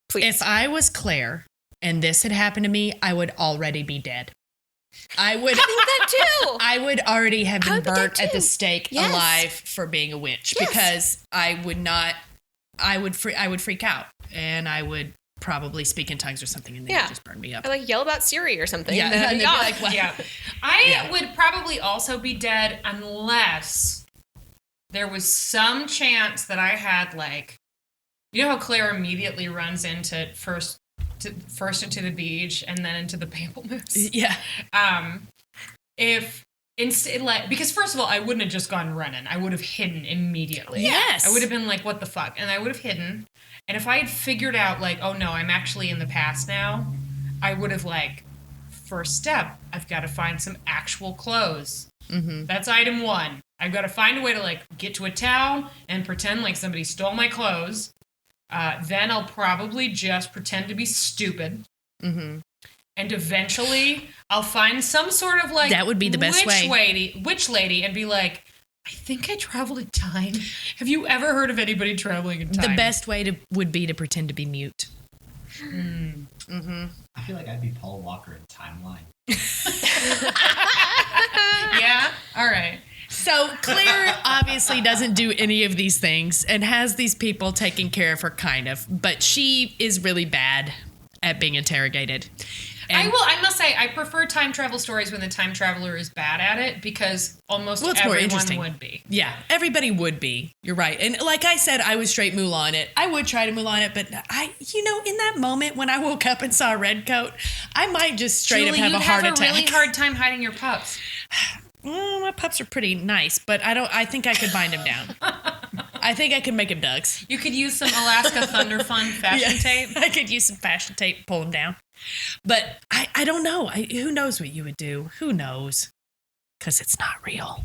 E: Please.
C: If I was Claire and this had happened to me, I would already be dead. I would.
E: I think that too.
C: I would already have been
E: would be
C: burnt
E: dead
C: at the
E: too.
C: stake
E: Yes.
C: alive for being a witch
E: Yes.
C: because I would not. I would freak out and I would probably speak in tongues or something and they would just burn me up.
E: Or like yell about Siri or something.
C: Yeah,
E: Then I'd
C: and
E: be
C: they'd be
E: gone.
C: like, what?
A: Yeah. I would probably also be dead unless there was some chance that I had like, you know how Claire immediately runs into first into the beach and then into the pamplemousse?
C: Yeah.
A: If instead, like, because first of all, I wouldn't have just gone running. I would have hidden immediately.
C: Yes.
A: I would have been like, what the fuck? And I would have hidden. And if I had figured out, like, oh no, I'm actually in the past now, I would have, like, first step, I've got to find some actual clothes. That's item one. I've got to find a way to, like, get to a town and pretend like somebody stole my clothes. Then I'll probably just pretend to be stupid. And eventually, I'll find some sort of, like,
C: That would be the best way.
A: Witch lady, and be like, I think I traveled in time. Have you ever heard of anybody traveling in time?
C: The best way would be to pretend to be mute.
D: I feel like I'd be Paul Walker in Timeline.
A: Yeah? All right.
C: So Claire obviously doesn't do any of these things and has these people taking care of her kind of, but she is really bad at being interrogated. And
A: I must say, I prefer time travel stories when the time traveler is bad at it because almost
C: Well, it's more
A: everyone
C: interesting.
A: would be.
C: yeah, everybody would be. You're right. And like I said, I would straight Mulan it. I would try to Mulan it, but in that moment when I woke up and saw a red coat, I might just straight up
A: Julie,
C: have a
A: you'd
C: heart
A: have
C: attack.
A: a really hard time hiding your pups.
C: Well, my pups are pretty nice, but I think I could bind him down. I think I could make him Doug's.
A: You could use some Alaska Thunder Fun fashion tape.
C: I could use some fashion tape, pull him down. But I don't know. Who knows what you would do? Who knows? Because it's not real.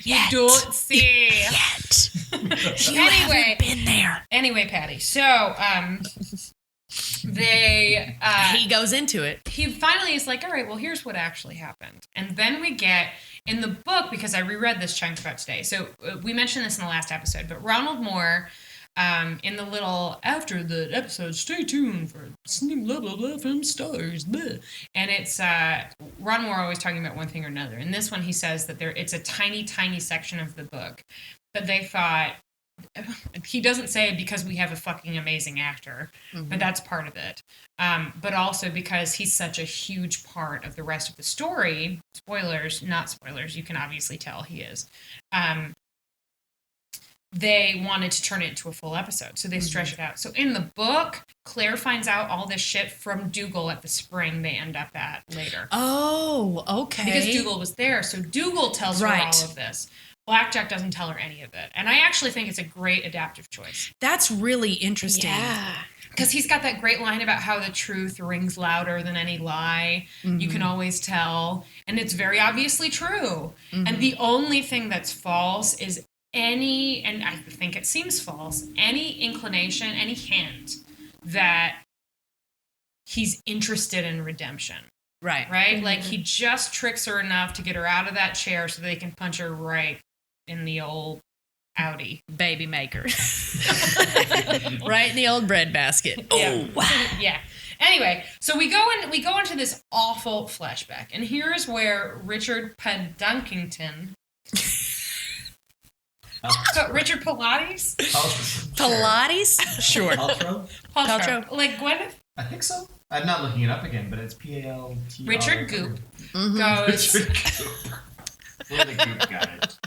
A: You don't see.
C: Yet. You
A: Anyway.
C: haven't been there.
A: Anyway, Patty. So, they
C: He goes into it.
A: he finally is like, all right, well, here's what actually happened. And then we get in the book, because I reread this chunk about today. So we mentioned this in the last episode, but Ronald Moore, in the little, after the episode, stay tuned for blah, blah, blah, from stars, blah. And it's, Ron Moore always talking about one thing or another. In this one, he says that it's a tiny, tiny section of the book. But they thought, he doesn't say because we have a fucking amazing actor, but that's part of it. But also because he's such a huge part of the rest of the story. Spoilers, not spoilers. You can obviously tell he is. They wanted to turn it into a full episode, so they stretch it out. So in the book, Claire finds out all this shit from Dougal at the spring they end up at later.
C: Oh, okay.
A: Because Dougal was there, so Dougal tells her
C: Right.
A: all of this. Blackjack doesn't tell her any of it. And I actually think it's a great adaptive choice.
C: That's really interesting.
E: Yeah.
A: Because he's got that great line about how the truth rings louder than any lie. You can always tell. And it's very obviously true. And the only thing that's false is and I think it seems false, any inclination, any hint that he's interested in redemption.
C: Right.
A: Right? Like he just tricks her enough to get her out of that chair so they can punch her right in the old Audi.
C: Baby maker. Right in the old bread basket.
A: Yeah.
C: Oh, wow.
A: Yeah. Anyway, so we go into this awful flashback, and here's where Richard Pedunkington. Richard Pilates?
C: Pilates? Sure.
D: Paltrow?
A: Like Gwyneth?
D: I think so. I'm not looking it up again, but it's Paltr.
A: Richard Goop goes.
D: Richard Goop. Where the Goop got it.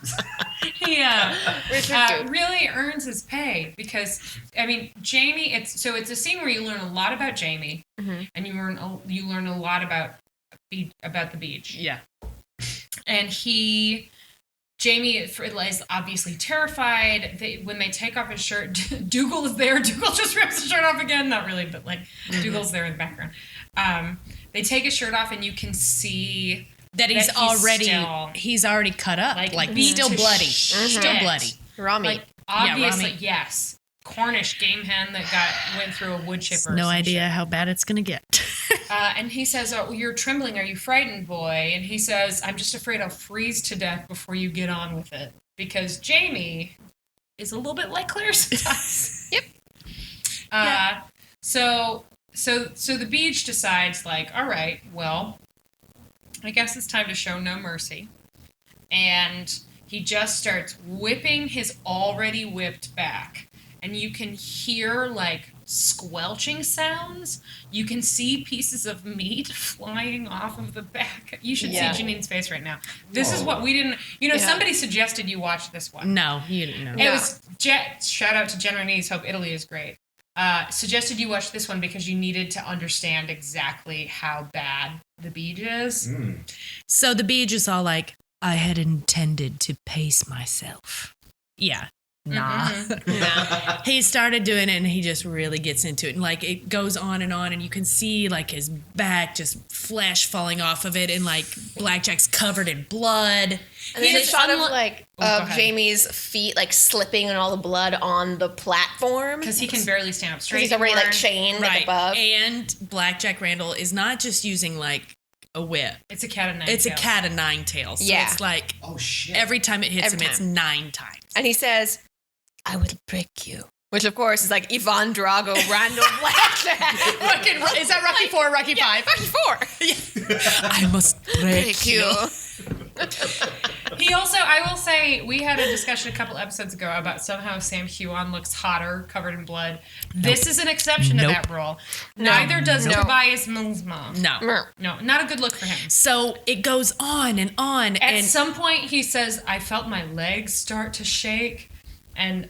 E: Richard Goop.
A: Really earns his pay because, I mean, Jamie. It's a scene where you learn a lot about Jamie, and you learn a lot about the beach.
C: Yeah.
A: And Jamie is obviously terrified. When they take off his shirt, Dougal is there. Dougal just rips his shirt off again. Not really, but like Dougal's there in the background. They take his shirt off, and you can see
C: That he's already cut up. Like still bloody. Still bloody.
E: Rami.
A: Like obviously,
C: Rami.
A: yes. Cornish game hen that went through a wood chipper.
C: No idea how bad it's gonna get.
A: And he says, "Oh, you're trembling. Are you frightened, boy?" And he says, "I'm just afraid I'll freeze to death before you get on with it." Because Jamie is a little bit like Claire sometimes.
E: Yep.
A: So the beach decides, like, all right, well, I guess it's time to show no mercy. And he just starts whipping his already whipped back. And you can hear, like, squelching sounds. You can see pieces of meat flying off of the back. You should see Janine's face right now. This is what we didn't... somebody suggested you watch this one.
C: No, you didn't know.
A: It was... Shout out to Jen Renese. Hope Italy is great. Suggested you watch this one because you needed to understand exactly how bad the beach is.
C: So the beach is all like, I had intended to pace myself. Yeah. Nah. He started doing it and he just really gets into it. And like it goes on and you can see like his back, just flesh falling off of it. And like Blackjack's covered in blood.
E: And then a shot of Jamie's feet like slipping and all the blood on the platform.
A: Because he can barely stand up straight.
E: He's already like chained like above.
C: And Black Randall is not just using like a whip.
A: It's a cat of nine tails.
C: It's a cat of nine tails. So it's like every time it hits him, it's 9 times.
E: And he says, I will break you. Which, of course, is like Ivan Drago, Randall Blackjack.
C: Is that Rocky 4 or Rocky 5?
E: Rocky 4.
C: I must break you.
A: He I will say, we had a discussion a couple episodes ago about somehow Sam Heughan looks hotter, covered in blood. This is an exception to that rule. Neither does Tobias Muhzmenzsz. No, not a good look for him.
C: So it goes on and on.
A: At some point, he says, I felt my legs start to shake and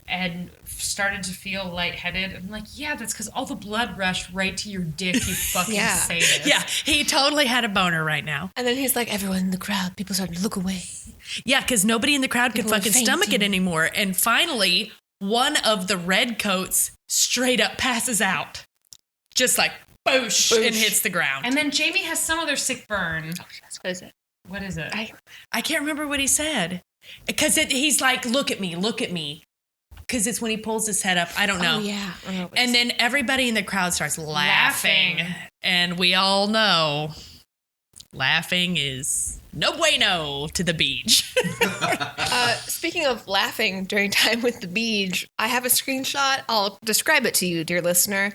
A: started to feel lightheaded. I'm like, yeah, that's because all the blood rushed right to your dick, you fucking sadist.
C: Yeah, he totally had a boner right now.
E: And then he's like, everyone in the crowd, people started to look away.
C: Yeah, because nobody in the crowd could fucking stomach it anymore. And finally, one of the red coats straight up passes out. Just like, boosh, and hits the ground.
A: And then Jamie has some other sick burn.
E: What is it?
A: What is it?
C: I can't remember what he said. Because he's like, look at me. Because it's when he pulls his head up. I don't know.
E: Oh, yeah.
C: And then everybody in the crowd starts laughing. And we all know laughing is no bueno to the beach.
E: Speaking of laughing during time with the beach, I have a screenshot. I'll describe it to you, dear listener.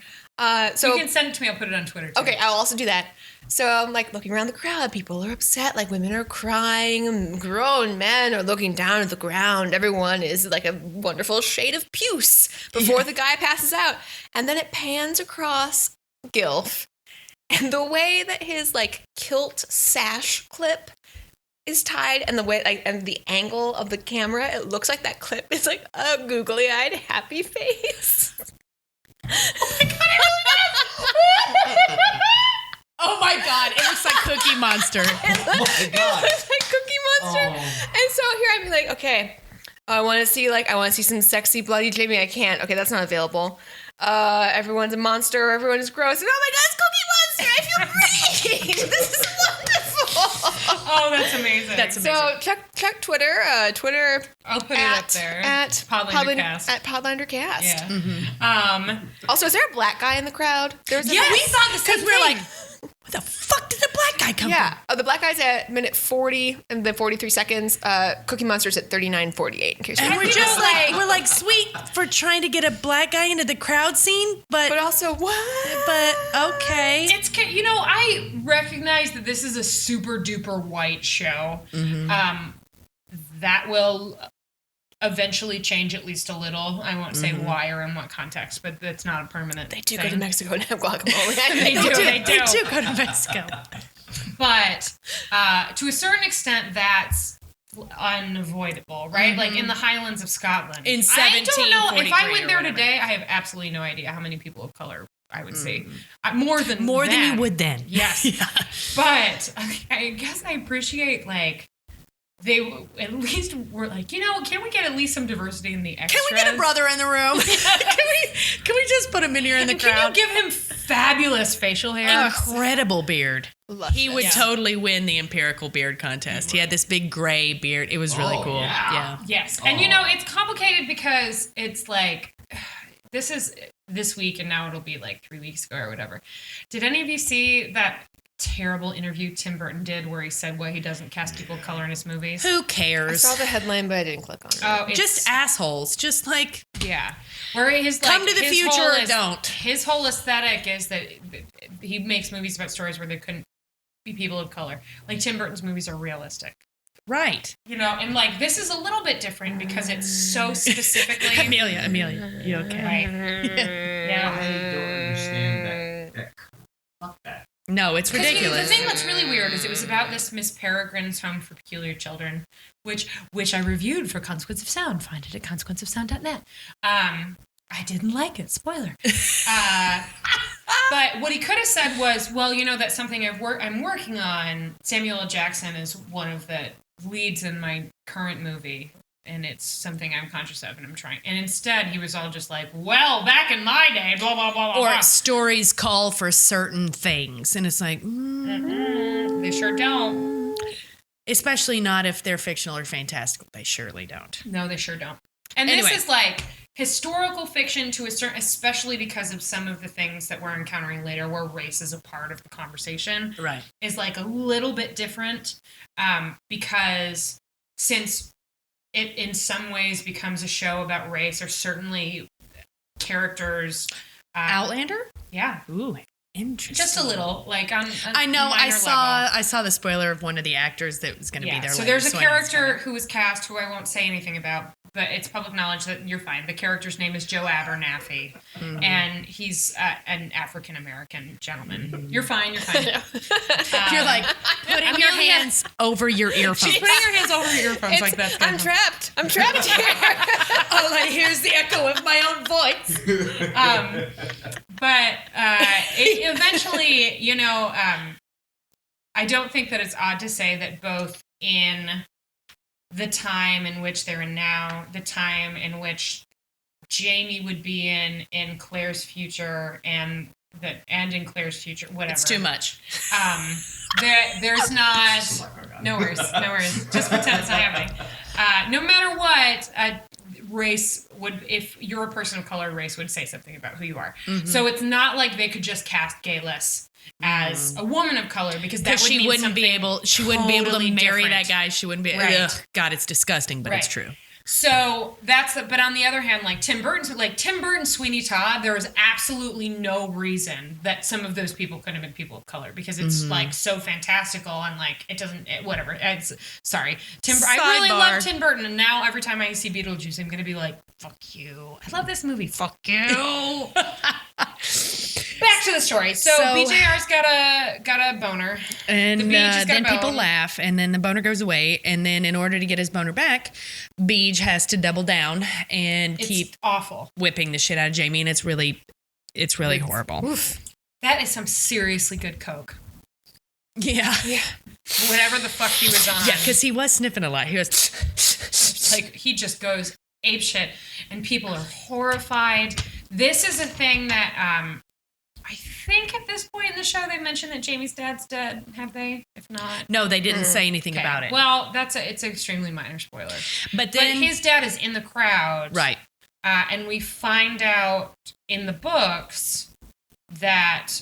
E: So
A: you can send it to me. I'll put it on Twitter, too.
E: Okay, I'll also do that. So I'm like looking around the crowd. People are upset. Like women are crying. And grown men are looking down at the ground. Everyone is like a wonderful shade of puce before the guy passes out. And then it pans across Gilf. And the way that his like kilt sash clip is tied and the way like and the angle of the camera, it looks like that clip is like a googly-eyed happy face.
A: Oh my God,
C: Oh my God, it looks like Cookie Monster.
E: It looks like Cookie Monster. And so here I'm like, okay, I want to see some sexy bloody Jamie. I can't. Okay, that's not available. Everyone's a monster. Everyone is gross. And oh my God, it's Cookie Monster. I feel great. This is wonderful.
A: Oh, that's amazing.
C: That's amazing.
E: So check Twitter. Twitter.
A: I'll put it up there.
E: At
A: Podlandercast.
E: At Podlandercast.
A: Yeah.
C: Mm-hmm.
E: Also, is there a black guy in the crowd?
C: Yes, we thought the same thing. We're like, where the fuck did the black guy come from?
E: Yeah. Oh, the black guy's at minute 40 and then 43 seconds. Cookie Monster's at 39:48. In case
C: And we're just like, we're like, sweet for trying to get a black guy into the crowd scene, but
E: also what?
C: But okay.
A: It's, I recognize that this is a super duper white show.
C: Mm-hmm.
A: That will eventually change at least a little. I won't say why or in what context, but that's not a permanent
E: They do
A: thing.
E: go to Mexico and have guacamole.
A: They do
C: go to Mexico.
A: But to a certain extent, that's unavoidable, right? Like in the Highlands of Scotland.
C: In
A: I don't know. If I
C: 1743
A: went there
C: or whatever.
A: today, I have absolutely no idea how many people of color I would say. More than
C: you would then.
A: Yes.
C: Yeah.
A: But I guess I appreciate, like, they at least were like, can we get at least some diversity in the extras?
C: Can we get a brother in the room? can we just put him in here in the crowd?
A: Can you give him fabulous facial hair?
C: Incredible beard. He would
A: Yeah.
C: totally win the empirical beard contest. He had this big gray beard. It was really cool. Yeah.
A: Yes. And it's complicated because it's like, this is this week and now it'll be like 3 weeks ago or whatever. Did any of you see that terrible interview Tim Burton did where he said why he doesn't cast people of color in his movies?
C: Who
E: I
C: cares?
E: saw the headline, but I didn't click on it.
A: Oh,
C: Just assholes. Just like,
A: yeah. Where his
C: come to the
A: his
C: future
A: whole
C: or don't.
A: His whole aesthetic is that he makes movies about stories where there couldn't be people of color. Like Tim Burton's movies are realistic.
C: right.
A: And like this is a little bit different because it's so specifically
C: Amelia, you okay?
A: right. Yeah.
D: I don't understand that. Fuck that.
C: No, it's ridiculous.
A: The thing that's really weird is it was about this Miss Peregrine's Home for Peculiar Children, which I reviewed for Consequence of Sound. Find it at consequenceofsound.net. I didn't like it. Spoiler. But what he could have said was, well, that's something I'm working on. Samuel L. Jackson is one of the leads in my current movie, and it's something I'm conscious of and I'm trying. And instead, he was all just like, well, back in my day, blah, blah, blah, blah,
C: or
A: blah.
C: stories call for certain things. And it's like,
A: They sure don't.
C: especially not if they're fictional or fantastical. They surely don't.
A: No, they sure don't. And
C: Anyway.
A: this is like historical fiction to a certain, especially because of some of the things that we're encountering later where race is a part of the conversation,
C: Right.
A: is like a little bit different because since it in some ways becomes a show about race, or certainly characters.
C: Outlander?
A: Yeah.
C: Ooh.
B: Interesting.
A: Just a little, like on.
B: I know.
A: Minor
B: I saw the spoiler of one of the actors that was going to be there.
A: So
B: later,
A: there's a
B: I know it's
A: character who was cast who I won't say anything about, but it's public knowledge that you're fine. The character's name is Joe Abernathy, and he's an African American gentleman. You're fine. You're fine.
B: You're like putting your hands over your earphones.
A: She's putting her hands over your earphones like that.
E: I'm trapped. I'm trapped here.
B: All I hear is the echo of my own voice.
A: But eventually, I don't think that it's odd to say that both in the time in which they're in now, the time in which Jamie would be in Claire's future, and in Claire's future, whatever.
B: It's too much.
A: There's not. No worries. Just pretend it's not happening. No matter what, race would, if you're a person of color, race would say something about who you are. So it's not like they could just cast Gayless as a woman of color, because that would
B: she
A: mean
B: wouldn't be able. She wouldn't be able to
A: totally
B: marry
A: different.
B: that guy. She wouldn't be.
A: Right.
B: Ugh, God, it's disgusting, but it's
A: Right.
B: true.
A: So but on the other hand, like Tim Burton, Sweeney Todd, there is absolutely no reason that some of those people couldn't have been people of color, because it's like so fantastical, and like whatever. Sorry, I really love Tim Burton, and now every time I see Beetlejuice, I'm gonna be like, fuck you. I love this movie. Fuck you. Back to the story. So BJR's got a boner,
B: And
A: The Beej has got a
B: then people
A: bone.
B: laugh, and then the boner goes away. And then in order to get his boner back, Beej has to double down and
A: It's
B: keep
A: awful.
B: whipping the shit out of Jamie, and it's really horrible.
A: Oof. That is some seriously good coke.
B: Yeah.
A: Whatever the fuck he was on.
B: Yeah, because he was sniffing a lot. He was
A: like, he just goes apeshit, and people are horrified. This is a thing that I think at this point in the show they mentioned that Jamie's dad's dead. Have they? If not,
B: no, they didn't say anything
A: okay.
B: about it.
A: Well, it's an extremely minor spoiler.
B: But
A: But
B: then
A: his dad is in the crowd,
B: right.
A: And we find out in the books that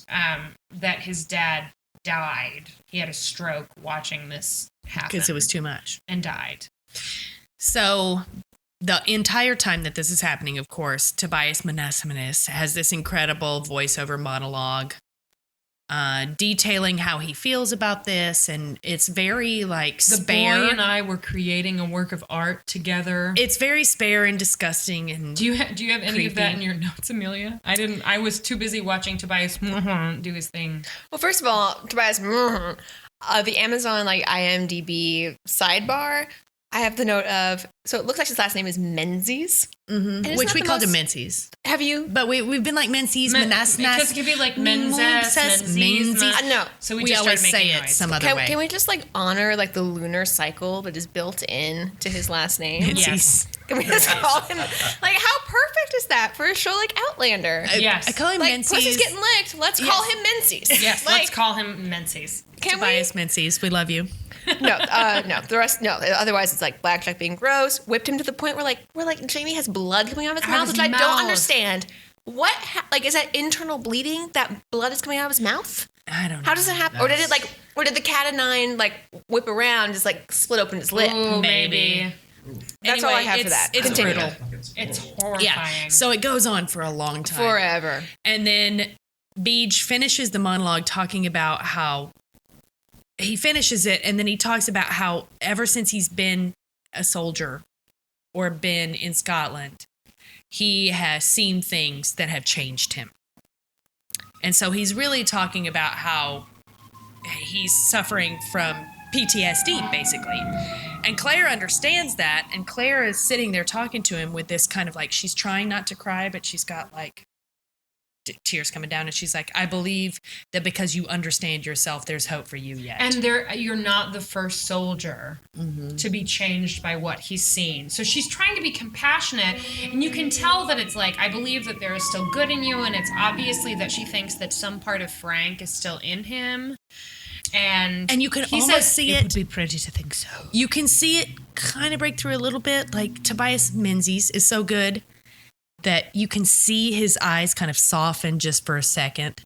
A: his dad died. He had a stroke watching this happen
B: Because it was too much.
A: and died.
B: So the entire time that this is happening, of course, Tobias Muhzmenzsz has this incredible voiceover monologue detailing how he feels about this, and it's very like
A: The
B: spare.
A: boy and I were creating a work of art together.
B: It's very spare and disgusting. And
A: Do you have any of that
B: creepy.
A: in your notes, Amelia? I didn't. I was too busy watching Tobias do his thing.
E: Well, first of all, Tobias, the Amazon IMDb sidebar, I have the note of, so it looks like his last name is Menzies. And it's
B: which
E: not
B: we
E: the
B: called him
E: most-
B: Menzies.
E: Have you?
B: But we've been like Menzies,
A: Because it could be like Menzies.
E: No.
A: So
B: We
A: just
B: always
A: started
B: say
A: making
B: it
A: noise.
B: some other way.
E: Can we just honor the lunar cycle that is built in to his last name?
B: Menzies.
E: Can we just call him, how perfect is that for a show like Outlander?
A: Yes.
B: I call him Menzies.
E: Pussy's getting licked. Let's call him Menzies.
A: Yes, let's call him Menzies.
E: Can
B: Tobias Menzies. We love you.
E: No, the rest, no. Otherwise, it's Blackjack being gross. Whipped him to the point where Jamie has blood coming out of his mouth, which I don't understand. What, is that internal bleeding? That blood is coming out of his mouth?
B: I don't know.
E: How does it happen? Or did it or did the cat of nine whip around, just split open his lip?
A: Ooh, maybe.
E: That's all I have for that.
B: It's
E: Continue.
B: brutal.
A: It's horrifying.
B: Yeah. So it goes on for a long time.
E: Forever.
B: And then Beej finishes the monologue talking about how he finishes it, and then he talks about how ever since he's been a soldier or been in Scotland, he has seen things that have changed him. And so he's really talking about how he's suffering from PTSD, basically. And Claire understands that, and Claire is sitting there talking to him with this kind of she's trying not to cry, but she's got tears coming down, and she's like, I believe that because you understand yourself, there's hope for you yet.
A: And you're not the first soldier to be changed by what he's seen. So she's trying to be compassionate, and you can tell that it's I believe that there is still good in you, and it's obviously that she thinks that some part of Frank is still in him. And
B: you can
A: he
B: almost
A: says,
B: see
A: it
B: it.
A: would be pretty to think so.
B: You can see it kind of break through a little bit. Tobias Menzies is so good that you can see his eyes kind of soften just for a second.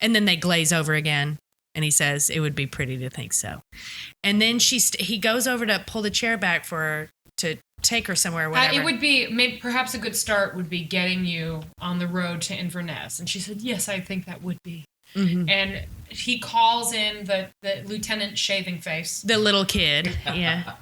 B: And then they glaze over again. And he says, it would be pretty to think so. And then he goes over to pull the chair back for her to take her somewhere or whatever.
A: It would be, perhaps a good start would be getting you on the road to Inverness. And she said, yes, I think that would be And he calls in the Lieutenant Shaving Face.
C: The little kid. Yeah.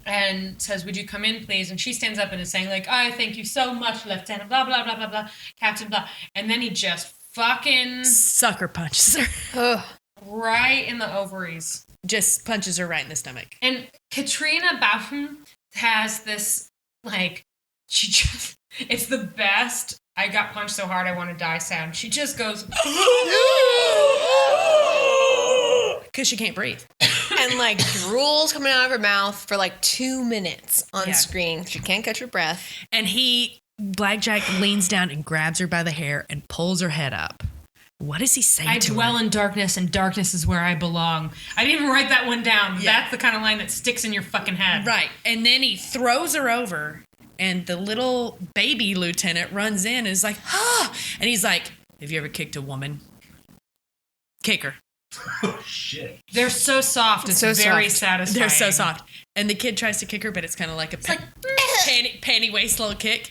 A: And says, would you come in, please? And she stands up and is saying, like, oh, thank you so much, Lieutenant, blah, blah, blah, blah, blah, Captain, blah. And then he just fucking...
C: Sucker punches her.
E: Ugh.
A: Right in the ovaries.
C: Just punches her right in the stomach.
A: And Katrina Baufen has this, like, she just... It's the best, I got punched so hard I want to die sound. She just goes...
C: Because she can't breathe.
E: And like drool's coming out of her mouth for like 2 minutes on screen. She can't catch her breath.
C: And Blackjack leans down and grabs her by the hair and pulls her head up. What does he say
A: I
C: to
A: dwell
C: her?
A: in darkness, and darkness is where I belong. I didn't even write that one down. Yeah. That's the kind of line that sticks in your fucking head.
C: Right. And then he throws her over, and the little baby lieutenant runs in and is like, ah! And he's like, have you ever kicked a woman? Kick her.
D: Oh, shit.
A: They're so soft. It's
E: so
A: very
E: soft.
A: satisfying.
C: They're so soft. And the kid tries to kick her, but it's kind of like a panty waist little kick.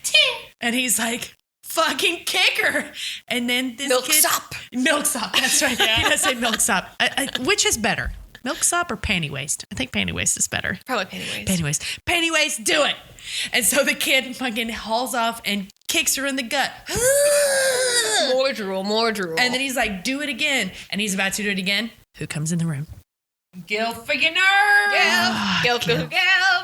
C: And he's like, fucking kick her. And then this
E: Milksop.
C: Milksop. That's right. He does say milksop. Which is better? Milksop or panty waist? I think panty waist is better.
E: Probably panty waist.
C: Panty waist. Panty waist, do it. And so the kid fucking hauls off and kicks her in the gut.
E: More drool, more drool.
C: And then he's like, do it again. And he's about to do it again. Who comes in the room?
A: Gil for your nerve.
E: Gilf.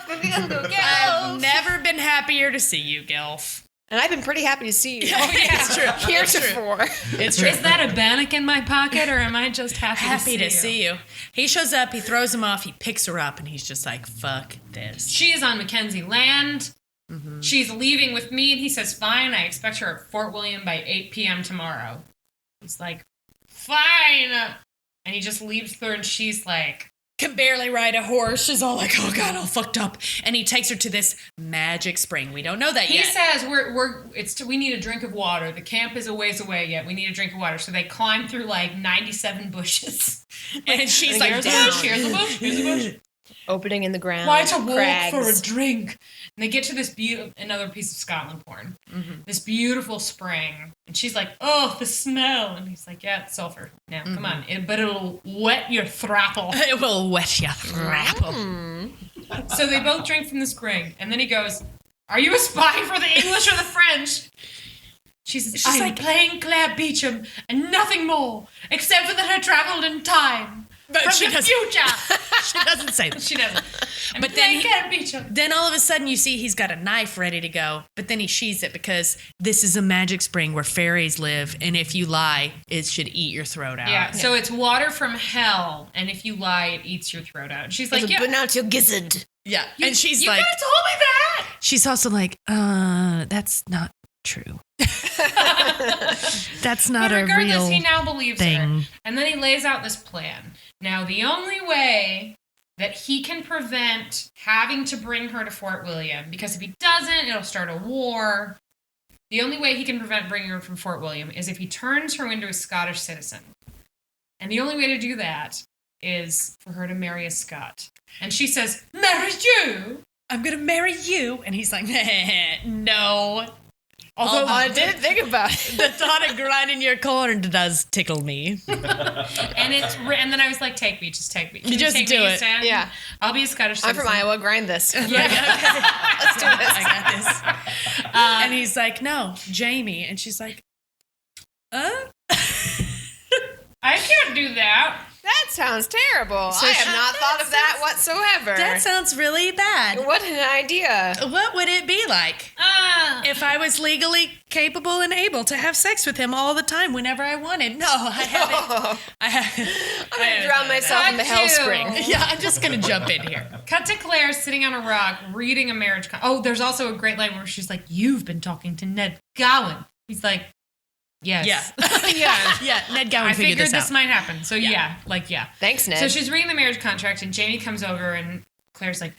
C: I've never been happier to see you, Gilf.
E: And I've been pretty happy to see you.
C: It's true.
E: Heretofore.
C: It's true.
A: Is that a bannock in my pocket, or am I just happy
C: To see you. He shows up, he throws him off, he picks her up, and he's just like, fuck this.
A: She is on Mackenzie land. Mm-hmm. She's leaving with me, and he says, fine, I expect her at Fort William by 8 p.m. tomorrow. He's like, fine. And he just leaves her, and she's like...
C: Can barely ride a horse. She's all like, oh God, all fucked up. And he takes her to this magic spring. We don't know that yet.
A: He says, we need a drink of water. The camp is a ways away yet. We need a drink of water. So they climb through like 97 bushes.
C: And she's like,
A: here's a bush, here's a bush, here's a bush.
E: Opening in the ground.
A: Why to walk
E: crags.
A: for a drink? And they get to this another piece of Scotland porn. Mm-hmm. This beautiful spring. And she's like, oh, the smell. And he's like, yeah, it's sulfur. Now, come on. But it'll wet your thrapple.
C: It will wet your thrapple.
A: So they both drink from the spring. And then he goes, are you a spy for the English or the French? She's I'm like, playing Claire Beecham and nothing more, except for that I traveled in time.
C: But
A: from
C: she
A: the
C: doesn't,
A: future.
C: She doesn't say that.
A: She doesn't.
C: But then all of a sudden you see he's got a knife ready to go, but then he sheathes it because this is a magic spring where fairies live, and if you lie, it should eat your throat out.
A: Yeah, so it's water from hell, and if you lie, it eats your throat out. And she's like,
E: But not your gizzard.
C: Yeah, and she's
A: you
C: like...
A: You could have told me that!
C: She's also like, that's not true. That's not a real
A: regardless, he now believes
C: thing.
A: her. And then he lays out this plan. Now, the only way that he can prevent having to bring her to Fort William, because if he doesn't, it'll start a war. The only way he can prevent bringing her from Fort William is if he turns her into a Scottish citizen. And the only way to do that is for her to marry a Scot. And she says, marry you?
C: I'm going to marry you. And he's like, no.
E: Although I didn't think about it.
C: The thought of grinding your corn does tickle me.
A: And then I was like, take me, just take me. Can
C: you just
A: take
C: do
A: me,
C: it.
A: Sam?
E: Yeah.
A: I'll be a Scottish
E: I'm
A: citizen.
E: from Iowa. Grind this.
A: Yeah.
E: Let's do this.
C: I got this. And he's like, no, Jamie. And she's like,
A: I can't do that.
E: That sounds terrible. I have not thought of that whatsoever.
C: that sounds really bad.
E: What an idea.
C: What would it be like if I was legally capable and able to have sex with him all the time whenever I wanted? No, I haven't.
E: I'm going to drown myself in the hell spring.
C: Yeah, I'm just going to jump in here.
A: Cut to Claire sitting on a rock reading a marriage contract. Oh, there's also a great line where she's like, you've been talking to Ned Gowan. He's like, yes.
C: Yeah, Ned Gowan
A: I
C: figured
A: figured
C: this
A: this might happen. So yeah.
E: Thanks, Ned.
A: So she's reading the marriage contract, and Jamie comes over, and Claire's like,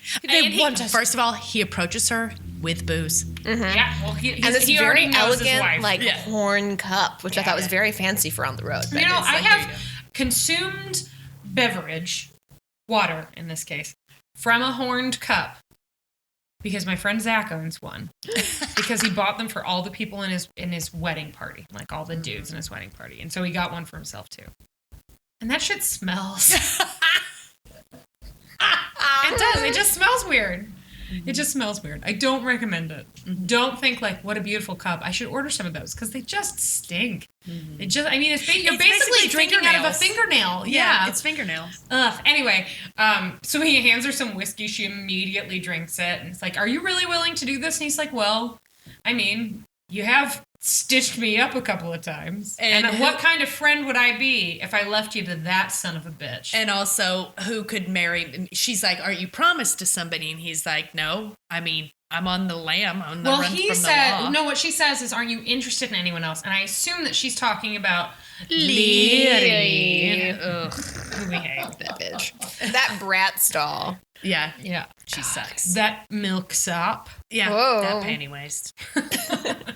C: First of all, he approaches her with booze.
A: Mm-hmm. Yeah, well, he
E: and this
A: he
E: very
A: already knows his
E: elegant,
A: wife.
E: horn cup, which I thought was very fancy for on the road.
A: You know, I have consumed beverage, water in this case, from a horned cup because my friend Zach owns one because he bought them for all the people in his wedding party, like all the dudes in his wedding party. And so he got one for himself too. And that shit smells. It does. It just smells weird. It just smells weird. I don't recommend it. Don't think like, what a beautiful cup. I should order some of those because they just stink. It just, I mean, you're basically drinking out of a fingernail. Yeah.
C: It's fingernails.
A: Ugh. Anyway, so he hands her some whiskey. She immediately drinks it. And it's like, are you really willing to do this? And he's like, well, I mean, you have stitched me up a couple of times. And what kind of friend would I be if I left you to that son of a bitch?
C: And also, who could marry? She's like, "Are you promised to somebody?" And he's like, "No. I mean, I'm on the lam. On the run from the law."
A: No. What she says is, "Aren't you interested in anyone else?" And I assume that she's talking about
E: Leary.
A: Ugh, who we hate.
E: That bitch. That brat stall.
C: Yeah,
A: Yeah,
C: she sucks.
A: that milksop.
C: Yeah,
E: Whoa.
C: that panty waste.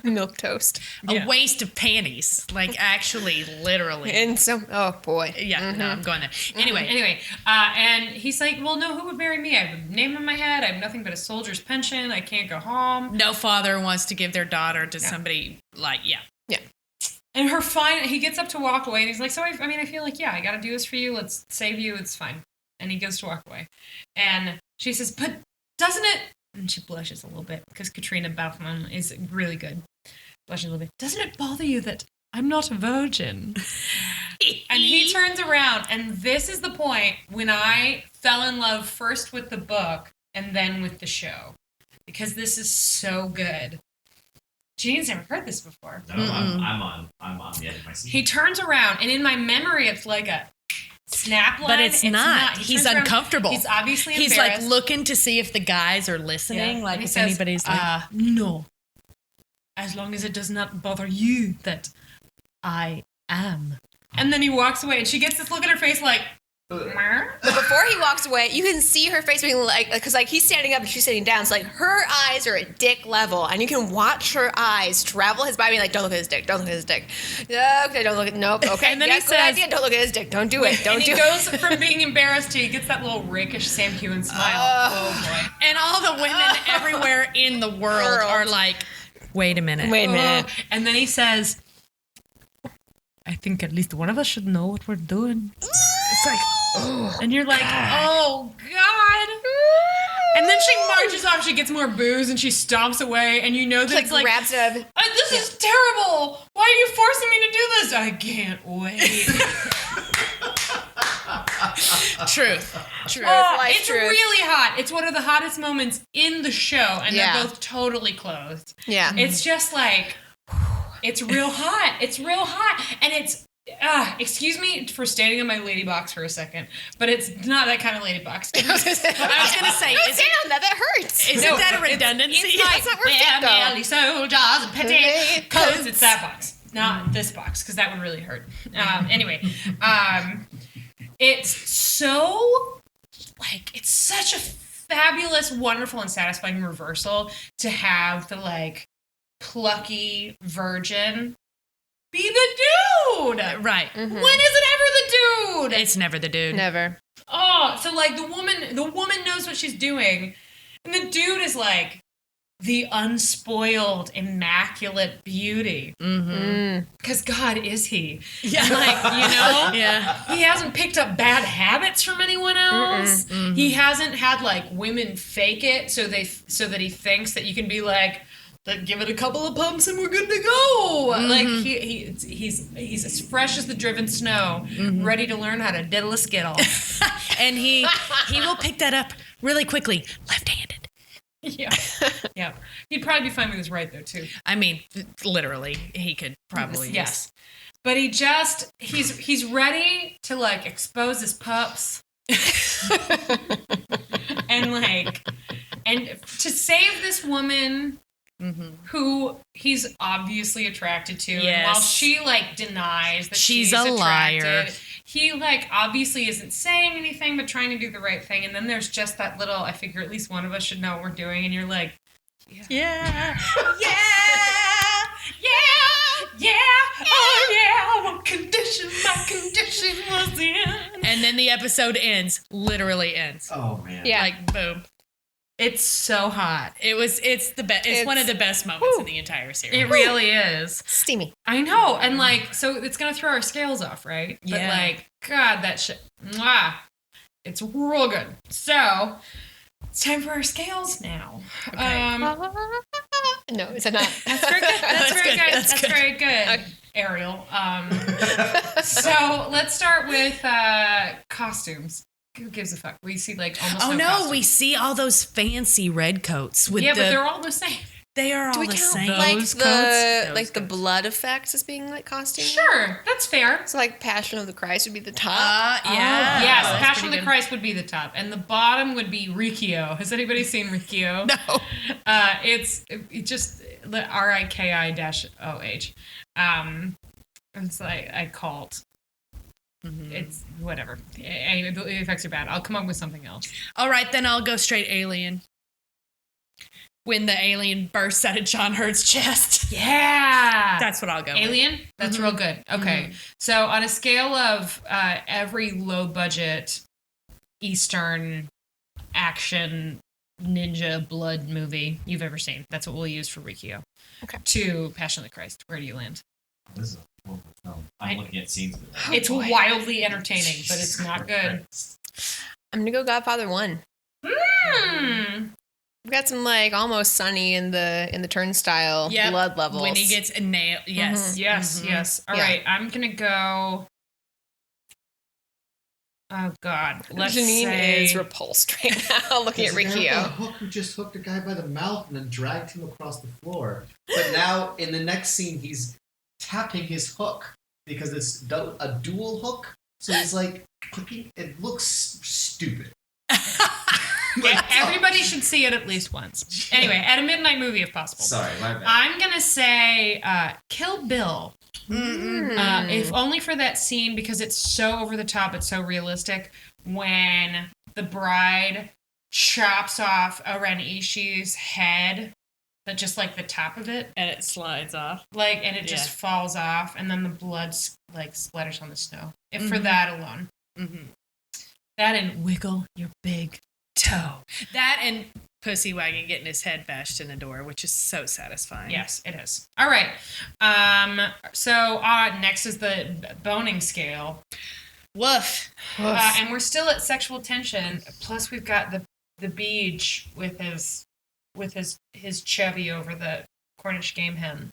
E: Milk toast.
C: A waste of panties. Like, actually, literally.
E: And so, oh boy.
C: Yeah, no, I'm going there.
A: Anyway, and he's like, well, no, who would marry me? I have a name on my head. I have nothing but a soldier's pension. I can't go home.
C: No father wants to give their daughter to somebody like,
E: Yeah.
A: And he gets up to walk away, and he's like, so, I feel like, yeah, I got to do this for you. Let's save you. It's fine. And he goes to walk away. And she says, but doesn't it... And she blushes a little bit, because Katrina Baughman is really good. Blushes a little bit. Doesn't it bother you that I'm not a virgin? And he turns around, and this is the point when I fell in love first with the book and then with the show. Because this is so good. Jean's never heard this before.
D: No, I'm on the edge of my seat.
A: He turns around, and in my memory, it's like a snap line.
C: but it's not.
A: He
C: He's
A: turns around,
C: uncomfortable.
A: he's obviously
C: He's
A: embarrassed.
C: like looking to see if the guys are listening.
A: Yeah.
C: Like,
A: And he
C: if
A: says,
C: anybody's like,
A: no. As long as it does not bother you that I am. And then he walks away, and she gets this look in her face like, "Mer?"
E: But before he walks away, you can see her face being like, because like he's standing up and she's sitting down. So like her eyes are at dick level, and you can watch her eyes travel his body, like, don't look at his dick, don't look at his dick. Okay, don't look at, nope, okay.
C: And then
E: yeah,
C: he
E: good
C: says-
E: idea, don't look at his dick, don't do it, don't
A: and
E: do
A: he
E: it.
A: goes from being embarrassed to he gets that little rakish Sam Heughan smile. Oh boy.
C: and all the women everywhere in the world are like, wait a minute.
E: Wait a minute.
A: And then he says, I think at least one of us should know what we're doing. It's like, and you're like, oh God. And then she marches off. She gets more booze and she stomps away. And you know that
E: Like
A: it's like,
E: grabs it.
A: this is terrible. Why are you forcing me to do this? I can't wait.
C: Truth.
E: Life
A: It's
E: truth.
A: really hot. It's one of the hottest moments in the show. And
E: Yeah.
A: they're both totally clothed.
E: Yeah.
A: It's just like, it's real hot. It's real hot. And it's, excuse me for standing on my lady box for a second, but it's not that kind of lady box.
C: I was going to say,
E: Don't stand on that hurts.
C: isn't that a redundancy?
A: It's like,
E: That's not where fit, though.
A: merely soldiers and petty coats. It's that box, not this box, because that would really hurt. Anyway, it's so, like, it's such a fabulous, wonderful, and satisfying reversal to have the, like, plucky virgin be the dude.
C: Right.
A: When is it ever the dude?
C: It's never the dude.
E: Never.
A: Oh, so like the woman knows what she's doing, and the dude is like the unspoiled, immaculate beauty. Because God, is he?
C: Yeah.
A: Like, you know?
C: Yeah.
A: He hasn't picked up bad habits from anyone else. He hasn't had like women fake it so that he thinks that you can be like, give it a couple of pumps and we're good to go. Like he's as fresh as the driven snow, ready to learn how to diddle a skittle.
C: And he will pick that up really quickly, left-handed.
A: Yeah. He'd probably be fine with his right though too.
C: I mean, literally, he could probably.
A: Yes. But he's ready to like expose his pups. and to save this woman who he's obviously attracted to.
C: Yes.
A: And while she like denies that
C: She's a
A: attracted,
C: liar.
A: he like obviously isn't saying anything but trying to do the right thing. And then there's just that little, I figure at least one of us should know what we're doing. And you're like,
C: Yeah.
A: oh yeah, what condition my condition was in.
C: And then the episode ends. Literally ends.
D: Oh man.
E: Yeah.
C: Like, boom.
A: It's so hot.
C: It's the best. It's one of the best moments in the entire series.
A: It really is.
E: Steamy.
A: I know. And like, so it's going to throw our scales off, right? But like, God, that shit. Mwah, it's real good. So it's time for our scales now.
E: Okay. No, is it not?
A: That's very good. That's very good. That's very good.
E: Okay.
A: Ariel. So let's start with costumes. Who gives a fuck? We see like almost no costumes.
C: We see all those fancy red coats with
A: but they're all the same.
C: They are all the same.
E: Like the blood effects as being like costume?
A: Sure, that's fair.
E: So like Passion of the Christ would be the top.
C: Yeah.
A: Yes, Passion of the Christ would be the top, and the bottom would be Rikio. Has anybody seen Rikio?
E: No.
A: It's just RIKI-OH. It's like a cult. Mm-hmm. It's whatever. Anyway, the effects are bad. I'll come up with something else.
C: All right, then I'll go straight alien. When the alien bursts out of John Hurt's chest.
A: Yeah.
C: That's what I'll go
A: Alien? With. That's real good. Okay. Mm-hmm. So on a scale of every low budget Eastern action ninja blood movie you've ever seen, that's what we'll use for Rikio.
E: Okay.
A: To Passion of the Christ. Where do you land?
D: This is a horrible film. I'm looking at scenes with it.
A: It's wildly entertaining, but it's not good.
E: I'm going to go Godfather 1. We've got some like Almost Sunny in the turnstile blood levels.
C: When he gets a nail. Yes.
A: Mm-hmm. Yes. All right. I'm going to go. Oh, God. Let's
E: Janine is repulsed right now looking at Rikio.
F: The hook who just hooked a guy by the mouth and then dragged him across the floor. But now in the next scene, he's tapping his hook because it's a dual hook. So he's like clicking. It looks stupid.
A: Yeah, everybody should see it at least once. Anyway, at a midnight movie if possible.
D: Sorry, my bad.
A: I'm going to say Kill Bill. If only for that scene, because it's so over the top, it's so realistic, when the bride chops off Oren Ishii's head, but just like the top of it.
C: And it slides off.
A: And it just falls off, and then the blood splatters on the snow. If for that alone. Mm-hmm. That and Wiggle Your Big Toe.
C: That and Pussy Wagon getting his head bashed in the door, which is so satisfying.
A: Yes, it is. All right. So next is the boning scale.
C: Woof.
A: And we're still at sexual tension. Plus, we've got the Beach with his chubby over the Cornish game hen.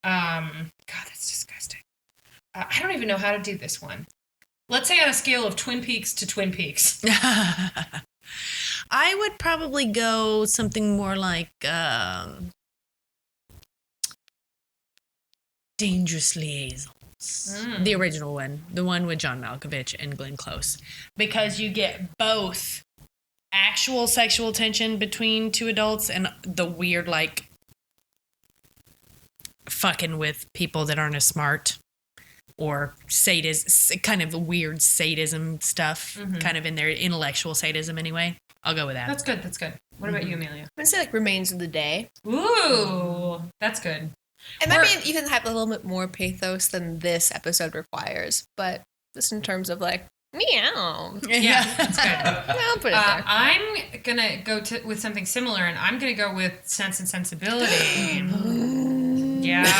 A: God, that's disgusting. I don't even know how to do this one. Let's say on a scale of Twin Peaks to Twin Peaks.
C: I would probably go something more like Dangerous Liaisons. The original one. The one with John Malkovich and Glenn Close. Because you get both actual sexual tension between two adults and the weird, fucking with people that aren't as smart. Or kind of weird sadism stuff, kind of in their intellectual sadism anyway. I'll go with that.
A: That's good. What about you, Amelia?
E: I'm going to say Remains of the Day.
A: Ooh, that's good.
E: It might be even have a little bit more pathos than this episode requires, but just in terms of meow.
A: Yeah, that's good.
E: I'll put it there.
A: I'm going to go with something similar, and I'm going to go with Sense and Sensibility. Yeah.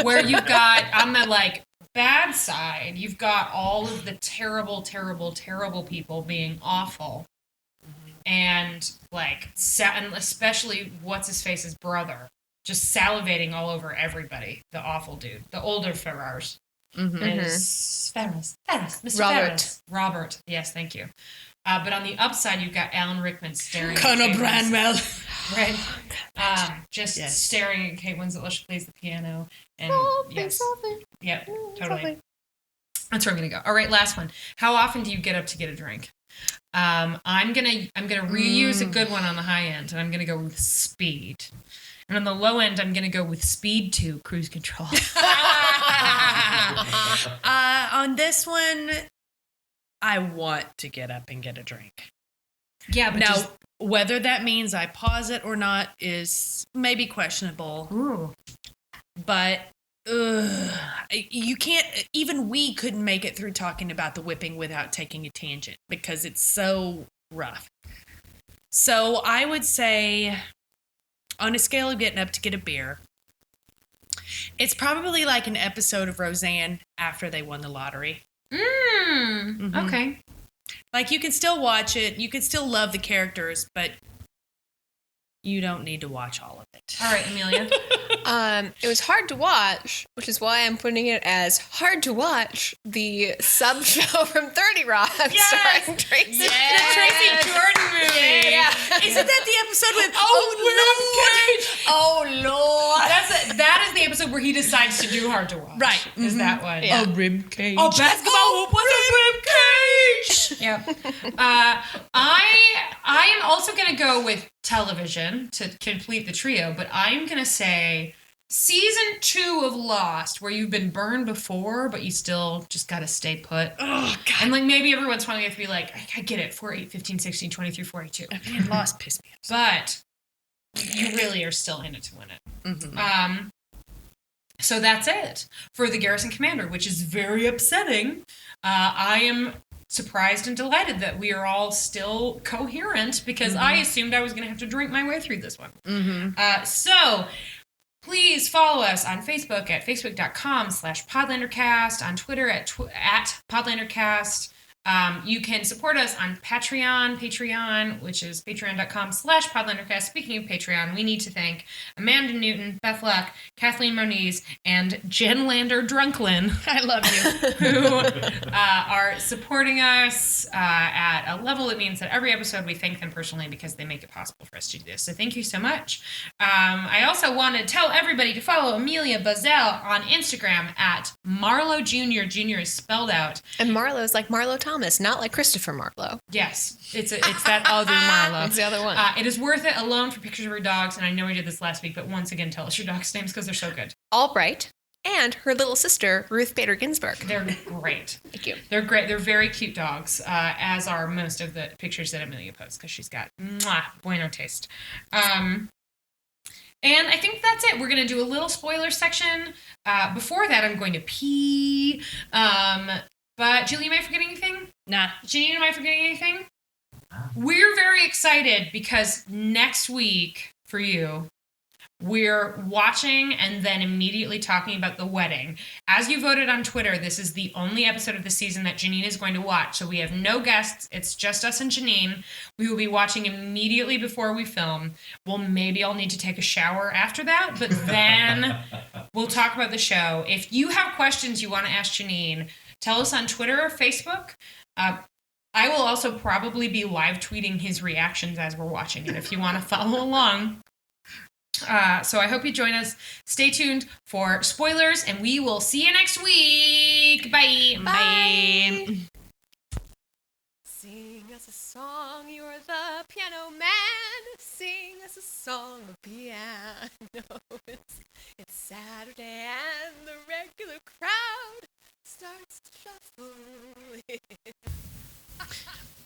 A: Where you've got, on the bad side, you've got all of the terrible, terrible, terrible people being awful. And and especially what's-his-face's brother, just salivating all over everybody. The awful dude. The older Ferrars. Ferris, Mr.
E: Robert.
A: Robert. Yes, thank you. But on the upside, you've got Alan Rickman staring
C: Colonel
A: at
C: Branwell.
A: Right. Staring at Kate Winslet while she plays the piano. And yes. Yep, totally. That's where I'm gonna go. All right, last one. How often do you get up to get a drink? I'm gonna reuse a good one on the high end, and I'm gonna go with speed. And on the low end, I'm gonna go with speed 2, cruise control.
C: On this one, I want to get up and get a drink.
A: Yeah, but
C: now whether that means I pause it or not is maybe questionable.
A: Ooh.
C: But you can't. Even we couldn't make it through talking about the whipping without taking a tangent because it's so rough.
B: So I would say, on a scale of getting up to get a beer, it's probably like an episode of Roseanne after they won the lottery.
A: Okay.
B: Like, you can still watch it. You can still love the characters, but you don't need to watch all of it.
A: All right, Amelia.
E: It was hard to watch, which is why I'm putting it as hard to watch, the sub show from 30 Rock starring Tracy.
B: The Tracy Jordan movie.
E: Yeah.
B: Isn't that the episode with
E: Oh Lord.
A: That is the episode where he decides to do hard to watch.
B: Right.
A: Is that one?
E: Yeah.
B: a rib cage?
A: Oh, basketball hoop was a rib cage. Yep. I am also going to go with television to complete the trio, but I'm going to say season 2 of Lost, where you've been burned before, but you still just got to stay put.
B: Oh, God.
A: And like maybe every once in a while you have to be like, I get it, 4, 8, 15, 16, 23, 42.
B: Man, Lost pissed me off.
A: But you really are still in it to win it. So that's it for the Garrison Commander, which is very upsetting. I am surprised and delighted that we are all still coherent because I assumed I was going to have to drink my way through this one. So please follow us on Facebook at facebook.com/PodlanderCast, on Twitter at PodlanderCast. You can support us on Patreon, which is patreon.com/PodlanderCast. Speaking of Patreon, we need to thank Amanda Newton, Beth Luck, Kathleen Moniz, and Jen Lander Drunklin.
B: I love you.
A: Who are supporting us at a level that means that every episode we thank them personally because they make it possible for us to do this. So thank you so much. I also want to tell everybody to follow Amelia Buzzell on Instagram at Marlowe Jr. Jr. is spelled out.
E: And Marlowe's like Marlowe Thomas, not like Christopher Marlowe.
A: Yes, it's that other Marlowe.
E: It's the other one.
A: It is worth it alone for pictures of her dogs, and I know we did this last week, but once again, tell us your dogs' names because they're so good.
E: Albright and her little sister, Ruth Bader Ginsburg.
A: They're great.
E: Thank you.
A: They're great. They're very cute dogs, as are most of the pictures that Amelia posts because she's got bueno taste. And I think that's it. We're going to do a little spoiler section. Before that, I'm going to pee. But Julie, am I forgetting anything?
B: Nah.
A: Janine, am I forgetting anything? We're very excited because next week for you, we're watching and then immediately talking about the wedding. As you voted on Twitter, this is the only episode of the season that Janine is going to watch. So we have no guests. It's just us and Janine. We will be watching immediately before we film. Well, maybe I'll need to take a shower after that, but then we'll talk about the show. If you have questions you want to ask Janine, tell us on Twitter or Facebook. I will also probably be live tweeting his reactions as we're watching it if you want to follow along. So I hope you join us. Stay tuned for spoilers, and we will see you next week. Bye.
E: Bye. Sing us a song, you're the piano man. Sing us a song of piano. It's Saturday and the regular crowd starts to shuffle.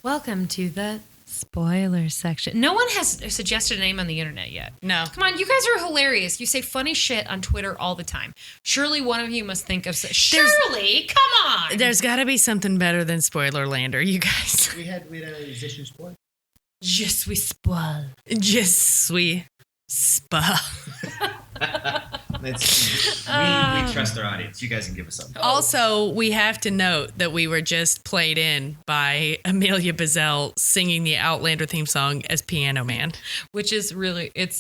A: Welcome to the spoiler section. No one has suggested a name on the internet yet.
B: No.
A: Come on, you guys are hilarious. You say funny shit on Twitter all the time. Surely one of you must think of... Surely? Come on!
B: There's got to be something better than Spoilerlander, you guys.
F: We had a Je suis spoil.
A: Je suis spoil.
B: Je suis spa.
D: We trust our audience. You guys can give us something.
B: Also, we have to note that we were just played in by Amelia Buzzell singing the Outlander theme song as Piano Man.
A: Which is really... It's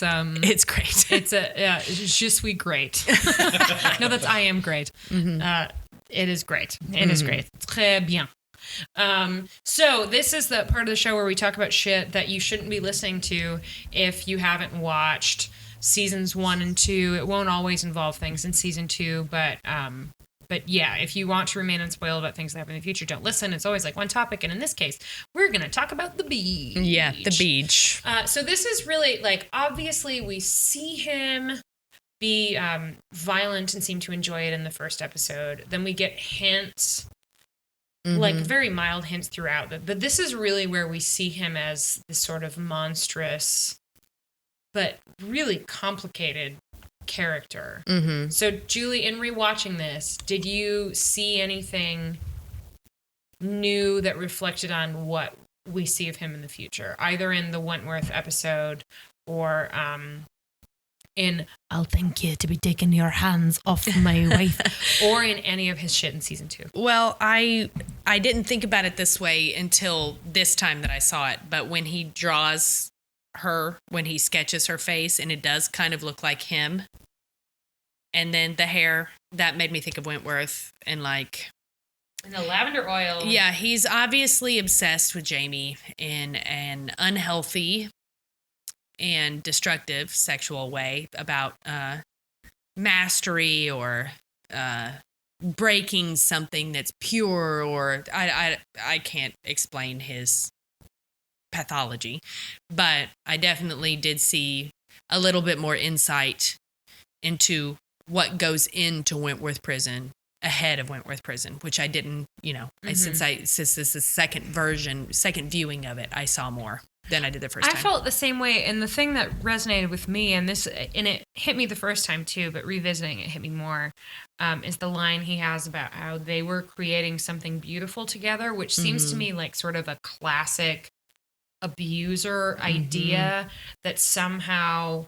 B: great.
A: It's je suis great. No, that's I am great.
B: Mm-hmm.
A: It is great. It is great. Très bien. So this is the part of the show where we talk about shit that you shouldn't be listening to if you haven't watched seasons 1 and 2. It won't always involve things in season 2, but yeah, if you want to remain unspoiled about things that happen in the future, don't listen. It's always like one topic, and in this case, we're going to talk about the beach.
B: Yeah, the beach.
A: So this is really, like, obviously we see him be violent and seem to enjoy it in the first episode. Then we get hints, like very mild hints throughout. But this is really where we see him as this sort of monstrous, but really complicated character. So, Julie, in rewatching this, did you see anything new that reflected on what we see of him in the future, either in the Wentworth episode or in I'll thank you to be taking your hands off my wife, or in any of his shit in season 2.
B: Well, I didn't think about it this way until this time that I saw it, but when he draws her, when he sketches her face, and it does kind of look like him, and then the hair, that made me think of Wentworth, and like...
A: And the lavender oil.
B: Yeah, he's obviously obsessed with Jamie in an unhealthy and destructive sexual way about mastery or breaking something that's pure, or I can't explain his pathology, but I definitely did see a little bit more insight into what goes into Wentworth Prison ahead of Wentworth Prison, which I didn't, since this is the second viewing of it, I saw more than I did the first time.
A: I felt the same way, and the thing that resonated with me, and it hit me the first time too, but revisiting it hit me more, is the line he has about how they were creating something beautiful together, which seems to me like sort of a classic abuser idea that somehow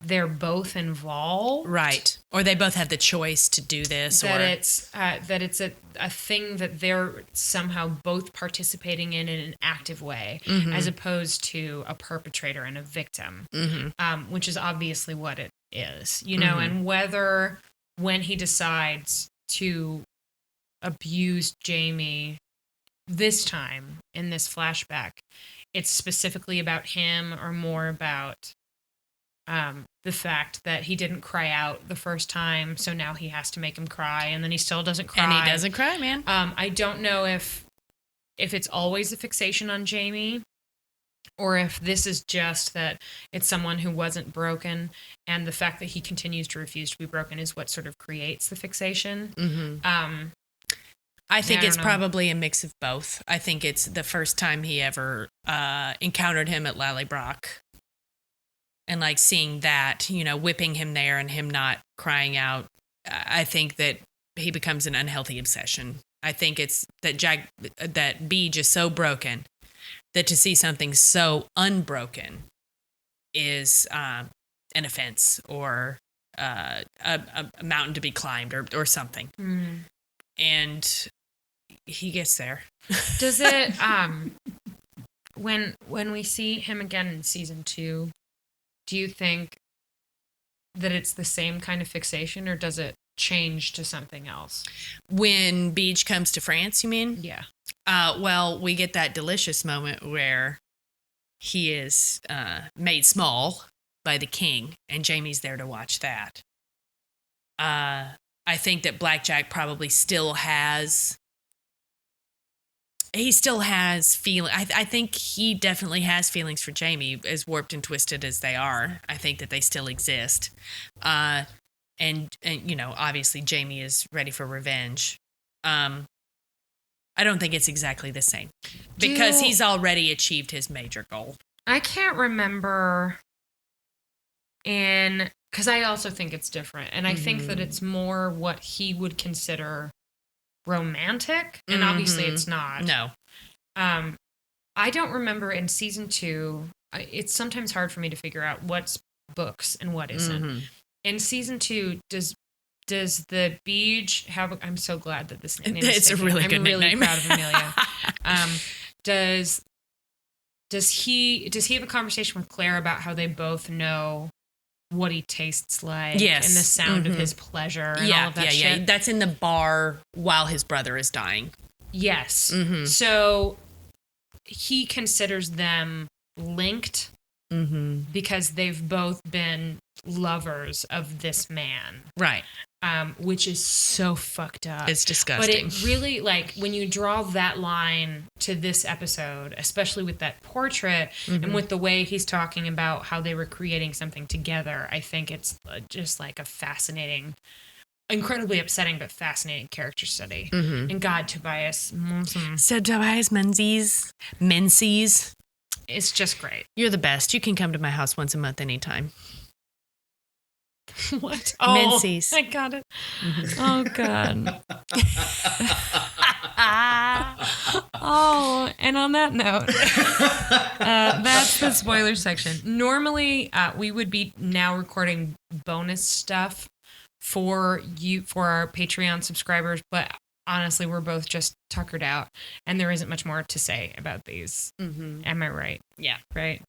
A: they're both involved,
B: right? Or they both have the choice to do this,
A: it's a thing that they're somehow both participating in an active way, as opposed to a perpetrator and a victim, which is obviously what it is, and whether when he decides to abuse Jamie this time in this flashback, it's specifically about him or more about the fact that he didn't cry out the first time, so now he has to make him cry, and then he still doesn't cry.
B: And he doesn't cry, man.
A: I don't know if it's always a fixation on Jamie, or if this is just that it's someone who wasn't broken, and the fact that he continues to refuse to be broken is what sort of creates the fixation.
B: I think it's probably a mix of both. I think it's the first time he ever encountered him at Lallybroch. And like seeing that, whipping him there and him not crying out, I think that he becomes an unhealthy obsession. I think it's that that Beej is so broken that to see something so unbroken is an offense or a mountain to be climbed or something. And he gets there.
A: Does it, when we see him again in season 2, do you think that it's the same kind of fixation, or does it change to something else?
B: When Beej comes to France, you mean?
A: Yeah.
B: Well, we get that delicious moment where he is made small by the king, and Jamie's there to watch that. I think that Blackjack probably still has... He still has feeling. I think he definitely has feelings for Jamie, as warped and twisted as they are. I think that they still exist. And obviously Jamie is ready for revenge. I don't think it's exactly the same because he's already achieved his major goal.
A: I can't remember because I also think it's different. And I think that it's more what he would consider romantic, and obviously it's not.
B: No.
A: I don't remember in season 2. It's sometimes hard for me to figure out what's books and what isn't. In season 2, does the Beej have? I'm so glad that this name is.
B: It's a really good nickname.
A: I'm really proud of Amelia. Does he have a conversation with Claire about how they both know what he tastes like,
B: yes,
A: and the sound of his pleasure, and all of that shit?
B: Yeah. That's in the bar while his brother is dying.
A: Yes. So he considers them linked because they've both been lovers of this man.
B: Right.
A: Which is so fucked up.
B: It's disgusting.
A: But it really, like, when you draw that line to this episode, especially with that portrait and with the way he's talking about how they were creating something together, I think it's just like a fascinating, incredibly upsetting but fascinating character study. And God, Tobias Muhzmenzsz.
B: So Tobias Muhzmenzsz.
A: It's just great.
B: You're the best. You can come to my house once a month anytime.
A: What?
B: Menzies.
A: I got it. Oh, God. Oh, and on that note, that's the spoiler section. Normally, we would be now recording bonus stuff for our Patreon subscribers, but honestly, we're both just tuckered out, and there isn't much more to say about these.
C: Mm-hmm.
A: Am I right?
C: Yeah.
A: Right.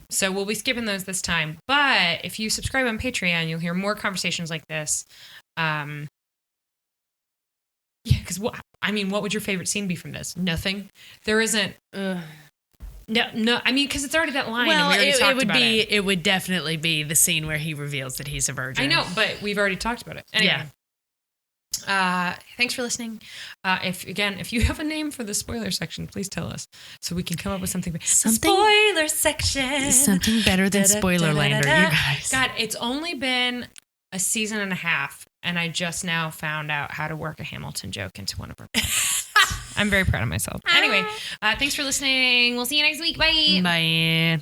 A: So we'll be skipping those this time. But if you subscribe on Patreon, you'll hear more conversations like this. Yeah, because what would your favorite scene be from this? Nothing. There isn't. No. I mean, because it's already that line.
C: Well,
A: and we already talked
C: would
A: about
C: be.
A: it.
C: It would definitely be the scene where he reveals that he's a virgin.
A: I know, but we've already talked about it. Anyway.
C: Yeah.
A: Thanks for listening. If you have a name for the spoiler section, please tell us so we can come up with something. Spoiler section.
C: Something better than Spoilerlander, you guys.
A: God, it's only been a season and a half, and I just now found out how to work a Hamilton joke into one of our podcasts. I'm very proud of myself. Anyway, thanks for listening. We'll see you next week. Bye.
C: Bye.